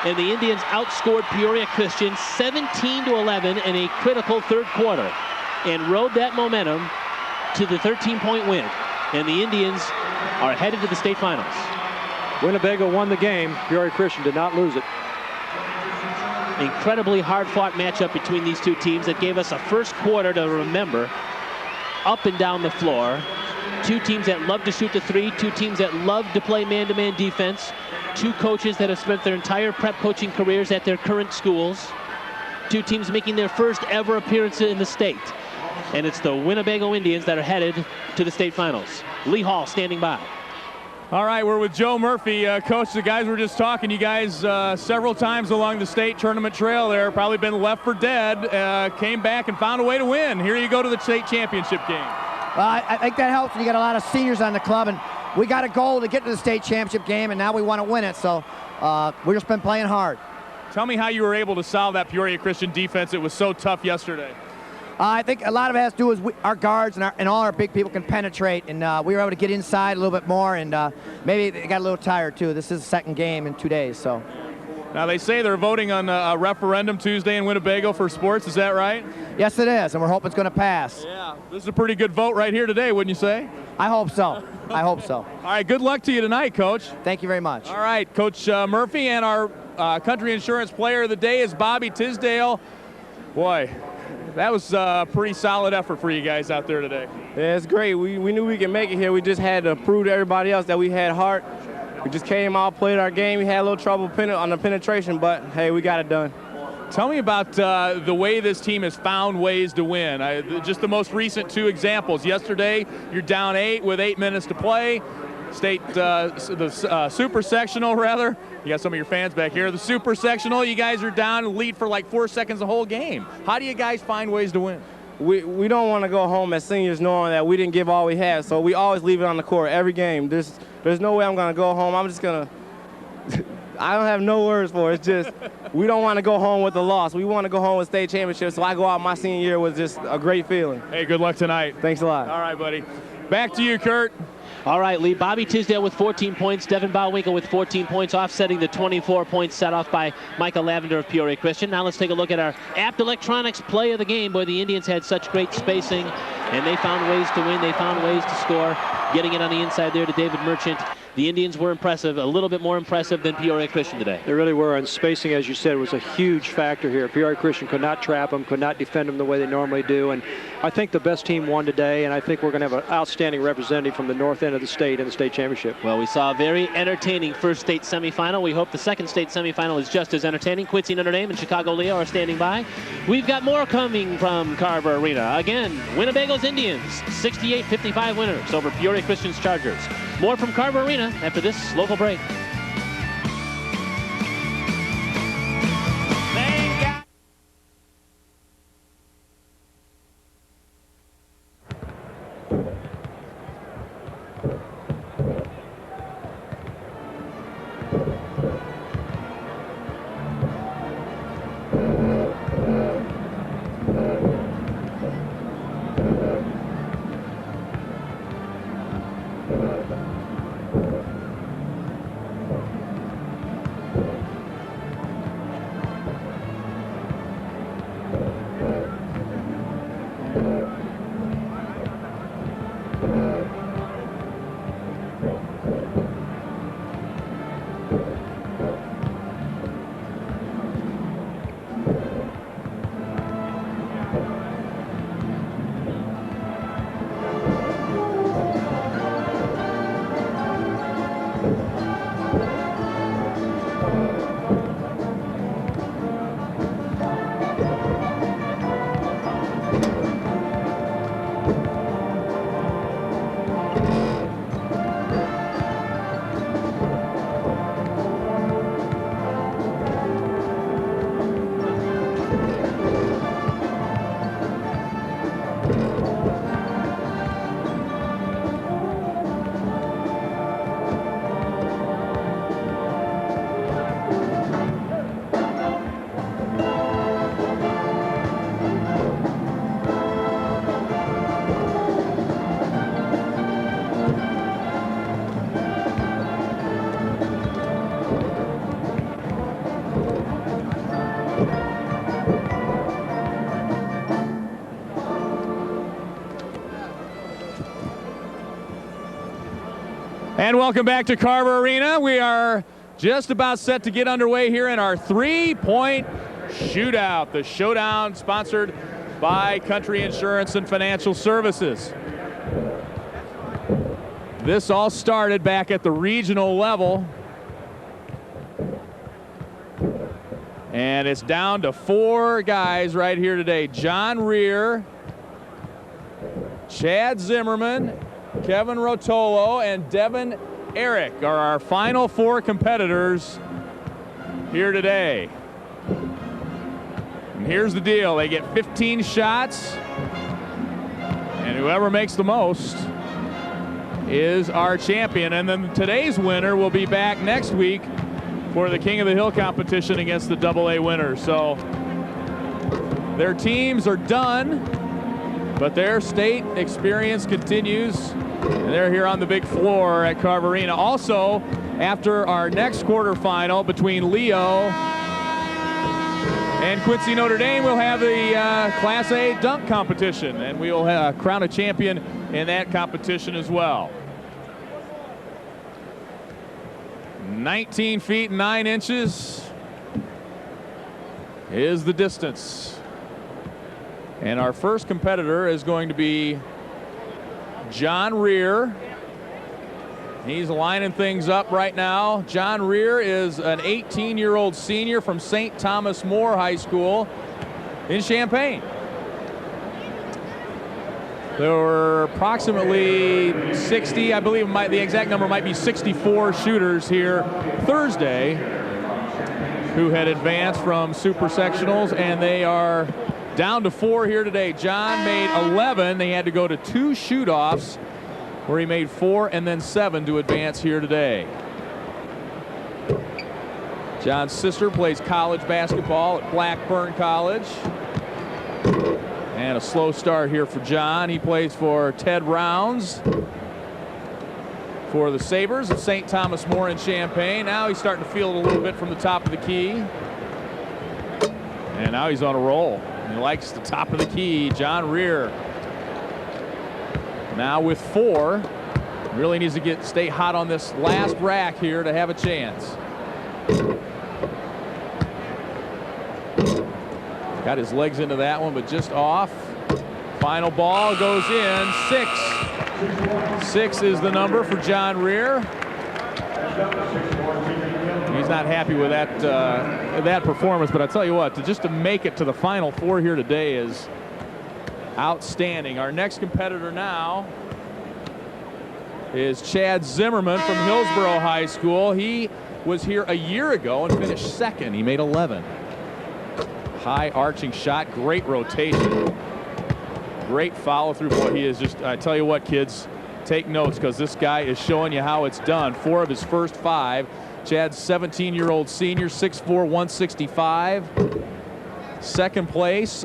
and the Indians outscored Peoria Christian 17-11 in a critical third quarter and rode that momentum to the 13-point win. And the Indians are headed to the state finals. Winnebago won the game. Peoria Christian did not lose it. Incredibly hard-fought matchup between these two teams that gave us a first quarter to remember. Up and down the floor. Two teams that love to shoot the three. Two teams that love to play man-to-man defense. Two coaches that have spent their entire prep coaching careers at their current schools. Two teams making their first ever appearance in the state. And it's the Winnebago Indians that are headed to the state finals. Lee Hall standing by. All right, we're with Joe Murphy. Coach, the guys were just talking. You guys several times along the state tournament trail there, probably been left for dead, came back and found a way to win. Here you go to the state championship game. Well, I think that helps when you got a lot of seniors on the club, and we got a goal to get to the state championship game, and now we want to win it, so we've just been playing hard. Tell me how you were able to solve that Peoria Christian defense. It was so tough yesterday. I think a lot of it has to do with our guards and all our big people can penetrate, and we were able to get inside a little bit more, and maybe they got a little tired too. This is the second game in 2 days, so. Now they say they're voting on a referendum Tuesday in Winnebago for sports. Is that right? Yes, it is, and we're hoping it's going to pass. Yeah, this is a pretty good vote right here today, wouldn't you say? I hope so. I hope so. All right, good luck to you tonight, Coach. Thank you very much. All right, Coach Murphy, and our Country Insurance Player of the Day is Bobby Tisdale. Boy, that was a pretty solid effort for you guys out there today. Yeah, it's great. We knew we could make it here. We just had to prove to everybody else that we had heart. We just came out, played our game. We had a little trouble on the penetration, but hey, we got it done. Tell me about the way this team has found ways to win. Just the most recent two examples. Yesterday, you're down 8 with 8 minutes to play. State, the super sectional, rather. You got some of your fans back here. The super sectional, you guys are down and lead for like 4 seconds the whole game. How do you guys find ways to win? We don't want to go home as seniors knowing that we didn't give all we had, so we always leave it on the court every game. There's no way I'm going to go home. I'm just going to – I don't have no words for it. It's just we don't want to go home with a loss. We want to go home with state championship, so I go out my senior year with just a great feeling. Hey, good luck tonight. Thanks a lot. All right, buddy. Back to you, Kurt. All right, Lee. Bobby Tisdale with 14 points. Devin Bowwinkle with 14 points, offsetting the 24 points set off by Michael Lavender of Peoria Christian. Now let's take a look at our Apt Electronics play of the game. Boy, the Indians had such great spacing, and they found ways to win. They found ways to score, getting it on the inside there to David Merchant. The Indians were impressive, a little bit more impressive than Peoria Christian today. They really were, and spacing, as you said, was a huge factor here. Peoria Christian could not trap them, could not defend them the way they normally do, and I think the best team won today, and I think we're going to have an outstanding representative from the north end of the state in the state championship. Well, we saw a very entertaining first state semifinal. We hope the second state semifinal is just as entertaining. Quincy Notre Dame and Chicago Leo are standing by. We've got more coming from Carver Arena. Again, Winnebago's Indians, 68-55 winners over Peoria Christian's Chargers. More from Carver Arena after this local break. And welcome back to Carver Arena. We are just about set to get underway here in our three-point shootout. The showdown sponsored by Country Insurance and Financial Services. This all started back at the regional level. And it's down to 4 guys right here today. John Rear, Chad Zimmerman, Kevin Rotolo, and Devin Eric are our final 4 competitors here today. And here's the deal. They get 15 shots, and whoever makes the most is our champion. And then today's winner will be back next week for the King of the Hill competition against the AA winners. So their teams are done, but their state experience continues. And they're here on the big floor at Carver Arena. Also, after our next quarterfinal between Leo and Quincy Notre Dame, we'll have the Class A dunk competition, and we'll crown a champion in that competition as well. 19 feet 9 inches is the distance. And our first competitor is going to be John Rear. He's lining things up right now. John Rear is an 18-year-old senior from St. Thomas More High School in Champaign. There were approximately 60, I believe the exact number might be 64 shooters here Thursday who had advanced from super sectionals, and they are down to 4 here today. John made 11. They had to go to 2 shoot-offs where he made 4 and then 7 to advance here today. John's sister plays college basketball at Blackburn College. And a slow start here for John. He plays for Ted Rounds for the Sabres of St. Thomas More in Champaign. Now he's starting to feel it a little bit from the top of the key. And now he's on a roll. He likes the top of the key. John Rear now with 4. Really needs to stay hot on this last rack here to have a chance. Got his legs into that one, but just off. Final ball goes in. 6. 6 is the number for John Rear. He's not happy with that performance, but I tell you what, just to make it to the Final 4 here today is outstanding. Our next competitor now is Chad Zimmerman from Hillsborough High School. He was here a year ago and finished 2nd. He made 11. High arching shot, great rotation, great follow through. Boy, he is just, I tell you what, kids, take notes because this guy is showing you how it's done. 4 of his first 5. Chad's 17-year-old senior, 6'4", 165. 2nd place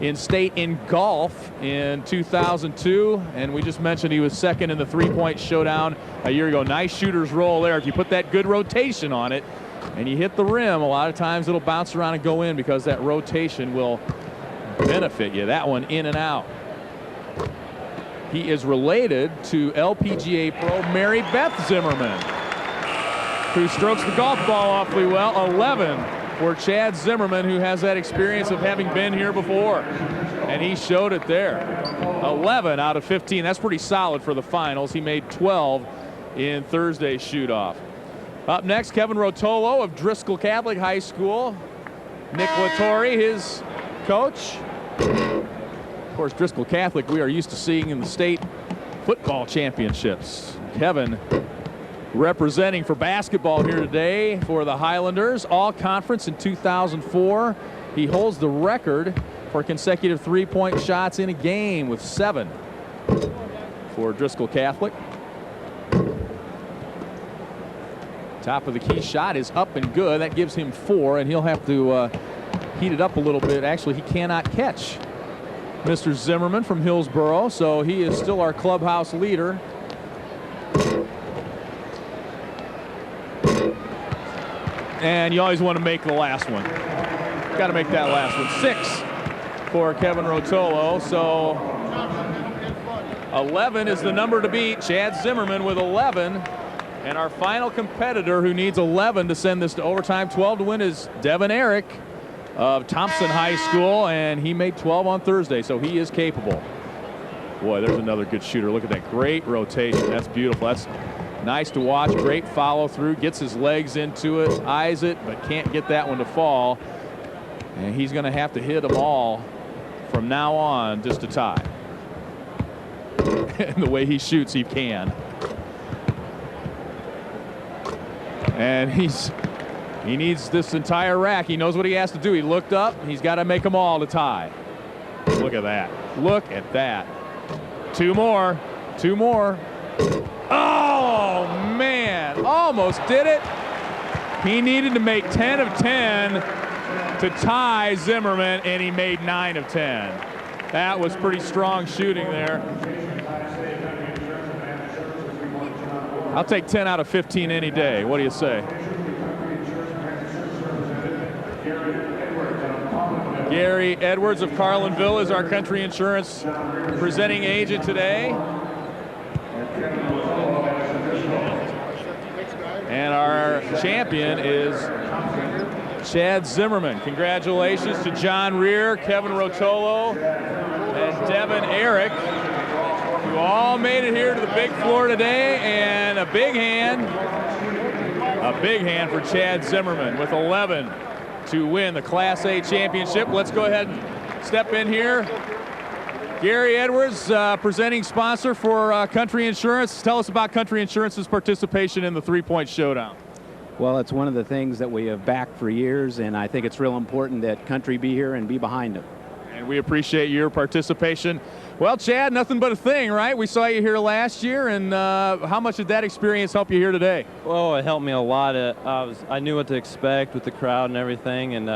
in state in golf in 2002. And we just mentioned he was 2nd in the 3-point showdown a year ago. Nice shooter's roll there. If you put that good rotation on it and you hit the rim, a lot of times it'll bounce around and go in because that rotation will benefit you. That one in and out. He is related to LPGA pro Mary Beth Zimmerman, who strokes the golf ball awfully well. 11 for Chad Zimmerman, who has that experience of having been here before. And he showed it there. 11 out of 15. That's pretty solid for the finals. He made 12 in Thursday's shoot-off. Up next, Kevin Rotolo of Driscoll Catholic High School. Nick Latore, his coach. Of course, Driscoll Catholic we are used to seeing in the state football championships. Kevin representing for basketball here today for the Highlanders, all conference in 2004. He holds the record for consecutive 3-point shots in a game with 7 for Driscoll Catholic. Top of the key shot is up and good. That gives him 4, and he'll have to heat it up a little bit. Actually, he cannot catch Mr. Zimmerman from Hillsborough, so he is still our clubhouse leader. And you always want to make the last one. Got to make that last one. 6 for Kevin Rotolo. So 11 is the number to beat. Chad Zimmerman with 11. And our final competitor who needs 11 to send this to overtime, 12 to win, is Devin Eric of Thompson High School, and he made 12 on Thursday, so he is capable. Boy, there's another good shooter. Look at that great rotation. That's beautiful. That's nice to watch. Great follow through. Gets his legs into it, eyes it, but can't get that one to fall. And he's going to have to hit them all from now on just to tie. And the way he shoots, he can. And he needs this entire rack. He knows what he has to do. He looked up. He's got to make them all to tie. Look at that. Look at that. Two more. Two more. Oh, man. Almost did it. He needed to make 10 of 10 to tie Zimmerman, and he made 9 of 10. That was pretty strong shooting there. I'll take 10 out of 15 any day. What do you say? Gary Edwards of Carlinville is our country insurance presenting agent today. And our champion is Chad Zimmerman. Congratulations to John Rear, Kevin Rotolo, and Devin Eric, who all made it here to the big floor today. And a big hand for Chad Zimmerman with 11 to win the Class A championship. Let's go ahead and step in here. Gary Edwards, presenting sponsor for Country Insurance. Tell us about Country Insurance's participation in the three-point showdown. Well, it's one of the things that we have backed for years, and I think it's real important that Country be here and be behind them. And we appreciate your participation. Well, Chad, nothing but a thing, right? We saw you here last year, and how much did that experience help you here today? Well, it helped me a lot. I knew what to expect with the crowd and everything, and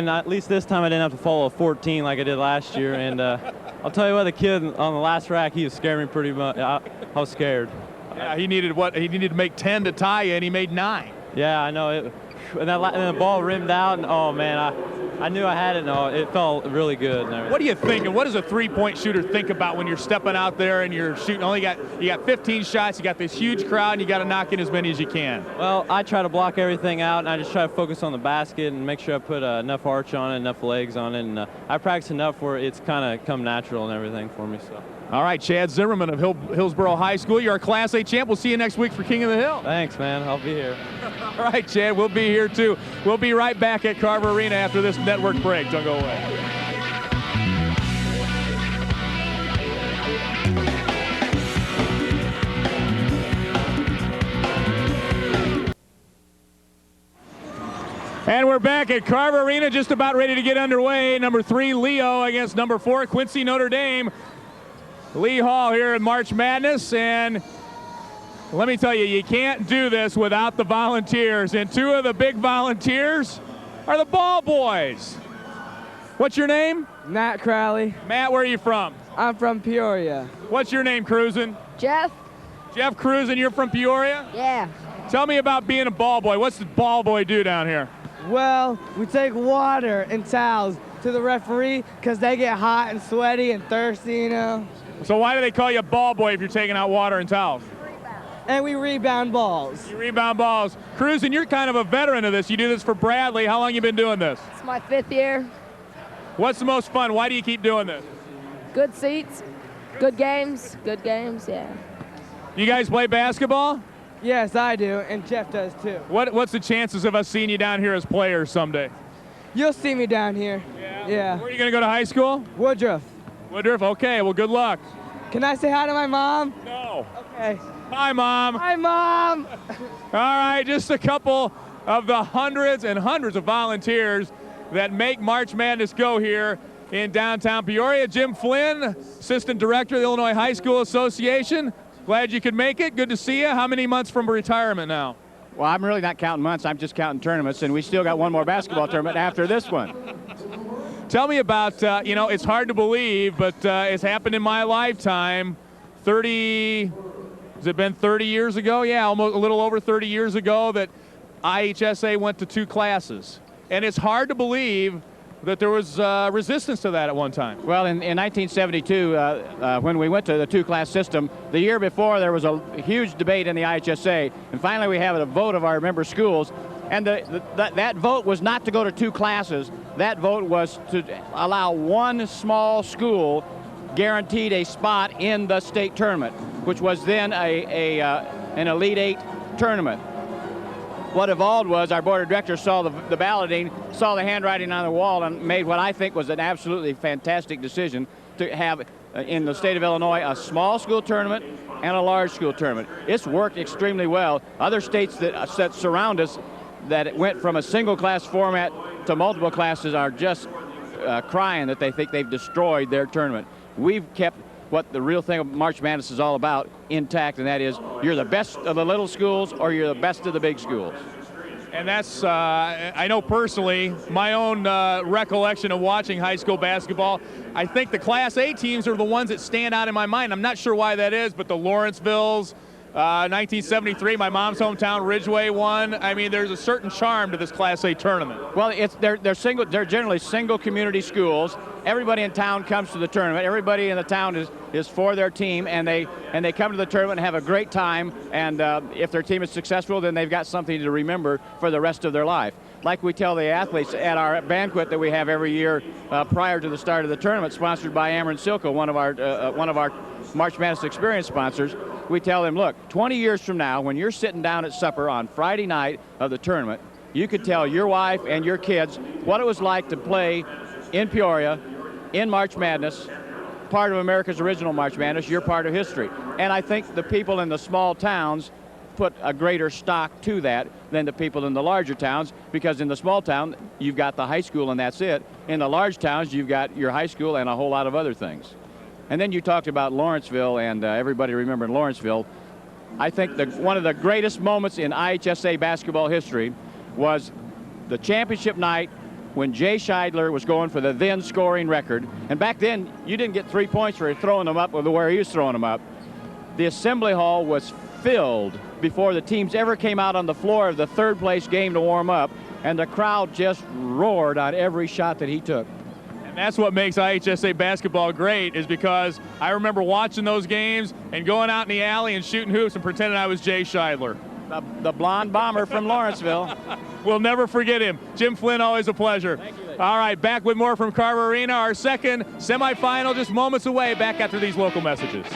at least this time I didn't have to follow a 14 like I did last year. And I'll tell you what, the kid on the last rack, he was scaring me pretty much. I was scared. Yeah, he needed what? He needed to make 10 to tie you, and he made 9. Yeah, I know. And the ball rimmed out, and oh man, I knew I had it. No, it felt really good. And everything. What do you think? And what does a three-point shooter think about when you're stepping out there and you're shooting? You got 15 shots. You got this huge crowd, and you got to knock in as many as you can. Well, I try to block everything out, and I just try to focus on the basket and make sure I put enough arch on it, enough legs on it, and I practice enough where it's kind of come natural and everything for me. So. All right, Chad Zimmerman of Hillsborough High School. You're a Class A champ. We'll see you next week for King of the Hill. Thanks, man. I'll be here. All right, Chad, we'll be here too. We'll be right back at Carver Arena after this network break. Don't go away. And we're back at Carver Arena, just about ready to get underway. Number 3, Leo, against number 4, Quincy Notre Dame. Lee Hall here in March Madness, and let me tell you, you can't do this without the volunteers, and 2 of the big volunteers are the ball boys. What's your name? Matt Crowley. Matt, where are you from? I'm from Peoria. What's your name, Cruisin? Jeff. Jeff Cruisin, you're from Peoria? Yeah. Tell me about being a ball boy. What's the ball boy do down here? Well, we take water and towels to the referee because they get hot and sweaty and thirsty, you know. So why do they call you a ball boy if you're taking out water and towels? And we rebound balls. You rebound balls. Cruisin, you're kind of a veteran of this. You do this for Bradley. How long you been doing this? It's my 5th year. What's the most fun? Why do you keep doing this? Good seats, good games, yeah. You guys play basketball? Yes, I do, and Jeff does too. What's the chances of us seeing you down here as players someday? You'll see me down here. Yeah. Where are you going to go to high school? Woodruff. Woodruff, okay, well, good luck. Can I say hi to my mom? No. Okay. Hi, Mom. Hi, Mom. All right, just a couple of the hundreds and hundreds of volunteers that make March Madness go here in downtown Peoria. Jim Flynn, Assistant Director of the Illinois High School Association. Glad you could make it. Good to see you. How many months from retirement now? Well, I'm really not counting months. I'm just counting tournaments, and we still got one more basketball tournament after this one. Tell me about, it's hard to believe, but it's happened in my lifetime. Has it been 30 years ago? Yeah, almost a little over 30 years ago that IHSA went to 2 classes. And it's hard to believe that there was resistance to that at one time. Well, in 1972, when we went to the two-class system, the year before there was a huge debate in the IHSA, and finally we have a vote of our member schools, and that vote was not to go to two classes. That vote was to allow one small school guaranteed a spot in the state tournament, which was then an Elite Eight tournament. What evolved was our board of directors saw the balloting, saw the handwriting on the wall, and made what I think was an absolutely fantastic decision to have in the state of Illinois a small school tournament and a large school tournament. It's worked extremely well. Other states that surround us that went from a single class format to multiple classes are just crying that they think they've destroyed their tournament. We've kept what the real thing of March Madness is all about intact, and that is you're the best of the little schools or you're the best of the big schools. And that's, I know personally, my own recollection of watching high school basketball, I think the Class A teams are the ones that stand out in my mind. I'm not sure why that is, but the Lawrencevilles, 1973, my mom's hometown, Ridgeway won. I mean, there's a certain charm to this Class A tournament. Well, they're generally single community schools. Everybody in town comes to the tournament. Everybody in the town is for their team, and they come to the tournament and have a great time. And if their team is successful, then they've got something to remember for the rest of their life. Like we tell the athletes at our banquet that we have every year prior to the start of the tournament, sponsored by Ameren Silco, one of our March Madness Experience sponsors. We tell them, look, 20 years from now, when you're sitting down at supper on Friday night of the tournament, you could tell your wife and your kids what it was like to play in Peoria, in March Madness, part of America's original March Madness. You're part of history. And I think the people in the small towns put a greater stock to that than the people in the larger towns, because in the small town, you've got the high school and that's it. In the large towns, you've got your high school and a whole lot of other things. And then you talked about Lawrenceville, and everybody remembered Lawrenceville. I think one of the greatest moments in IHSA basketball history was the championship night when Jay Scheidler was going for the then scoring record. And back then, you didn't get 3 points for throwing them up or where he was throwing them up. The assembly hall was filled before the teams ever came out on the floor of the third place game to warm up, and the crowd just roared on every shot that he took. That's what makes IHSA basketball great, is because I remember watching those games and going out in the alley and shooting hoops and pretending I was Jay Scheidler. The blonde bomber from Lawrenceville. We'll never forget him. Jim Flynn, always a pleasure. Thank you. All right, back with more from Carver Arena. Our second semifinal just moments away, back after these local messages.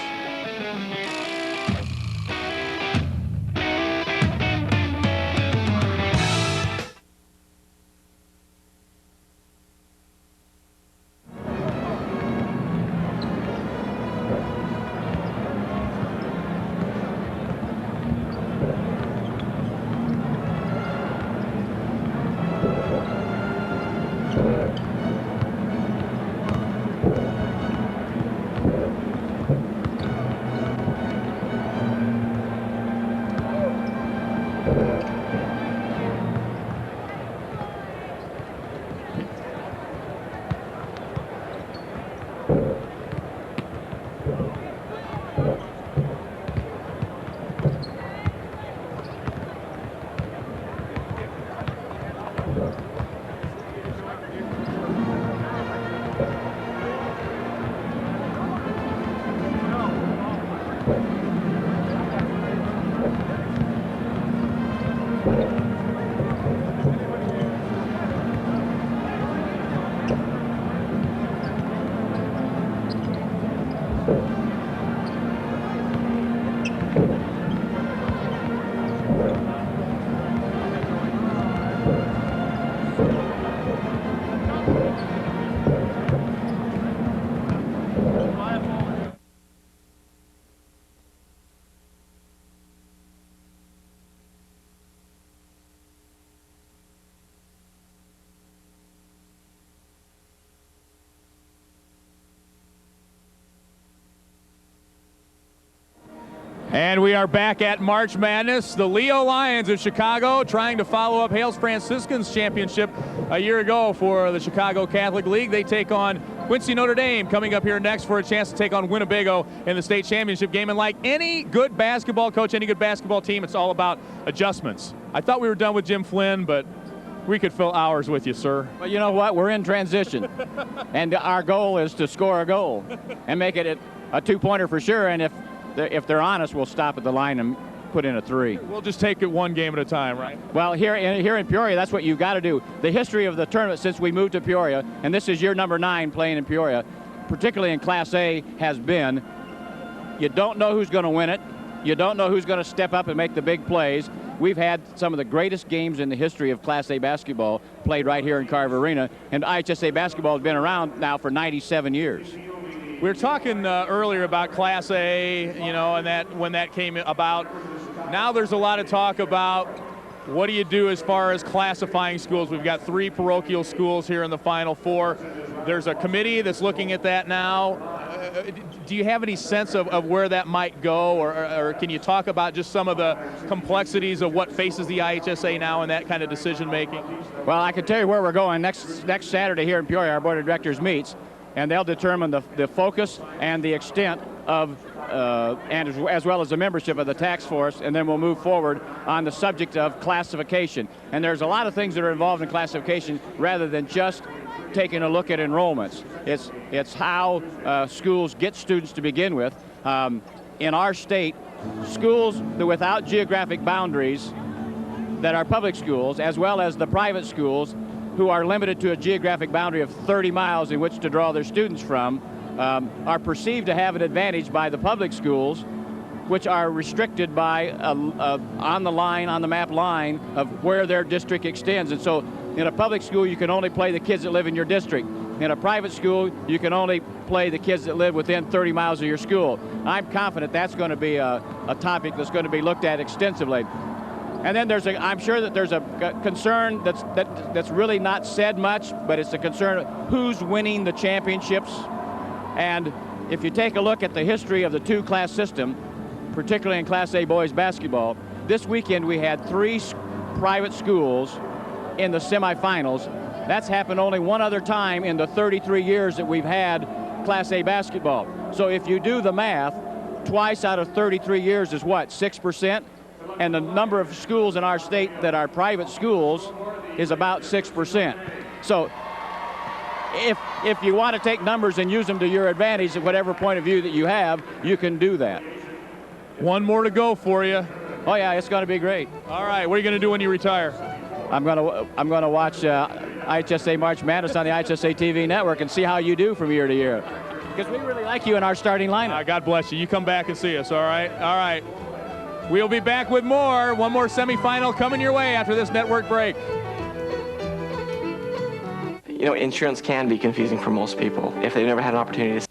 And we are back at March Madness. The Leo Lions of Chicago trying to follow up Hales Franciscans championship a year ago for the Chicago Catholic League. They take on Quincy Notre Dame coming up here next for a chance to take on Winnebago in the state championship game. And like any good basketball coach, any good basketball team, it's all about adjustments. I thought we were done with Jim Flynn, but We could fill hours with you, sir. But you know what? We're in transition. And our goal is to score a goal and make it a two-pointer for sure. And if they're honest, we'll stop at the line and put in a 3. We'll just take it one game at a time, right? Well, here in Peoria, that's what you've got to do. The history of the tournament since we moved to Peoria, and this is year number 9 playing in Peoria, particularly in Class A, has been you don't know who's going to win it. You don't know who's going to step up and make the big plays. We've had some of the greatest games in the history of Class A basketball played right here in Carver Arena, and IHSA basketball has been around now for 97 years. We were talking earlier about Class A, you know, and that when that came about. Now there's a lot of talk about what do you do as far as classifying schools. We've got 3 parochial schools here in the Final Four. There's a committee that's looking at that now. Do you have any sense of where that might go, or can you talk about just some of the complexities of what faces the IHSA now in that kind of decision making? Well, I can tell you where we're going. Next Saturday here in Peoria, our board of directors meets, and they'll determine the focus and the extent of and as well as the membership of the task force, and then we'll move forward on the subject of classification. And there's a lot of things that are involved in classification rather than just taking a look at enrollments. It's how schools get students to begin with. In our state, schools that without geographic boundaries that are public schools, as well as the private schools who are limited to a geographic boundary of 30 miles in which to draw their students from, are perceived to have an advantage by the public schools, which are restricted by on the map line of where their district extends. And so in a public school, you can only play the kids that live in your district. In a private school, you can only play the kids that live within 30 miles of your school. I'm confident that's going to be a topic that's going to be looked at extensively. And then I'm sure that there's a concern that's really not said much, but it's a concern of who's winning the championships. And if you take a look at the history of the 2-class system, particularly in Class A boys basketball, this weekend we had 3 private schools in the semifinals. That's happened only one other time in the 33 years that we've had Class A basketball. So if you do the math, twice out of 33 years is what, 6%? And the number of schools in our state that are private schools is about 6%. So if you want to take numbers and use them to your advantage at whatever point of view that you have, you can do that. One more to go for you. Oh yeah, it's going to be great. All right, what are you going to do when you retire? I'm going to watch IHSA March Madness on the IHSA TV network and see how you do from year to year. Because we really like you in our starting lineup. God bless you. You come back and see us, all right? All right. We'll be back with more. One more semifinal coming your way after this network break. You know, insurance can be confusing for most people if they've never had an opportunity to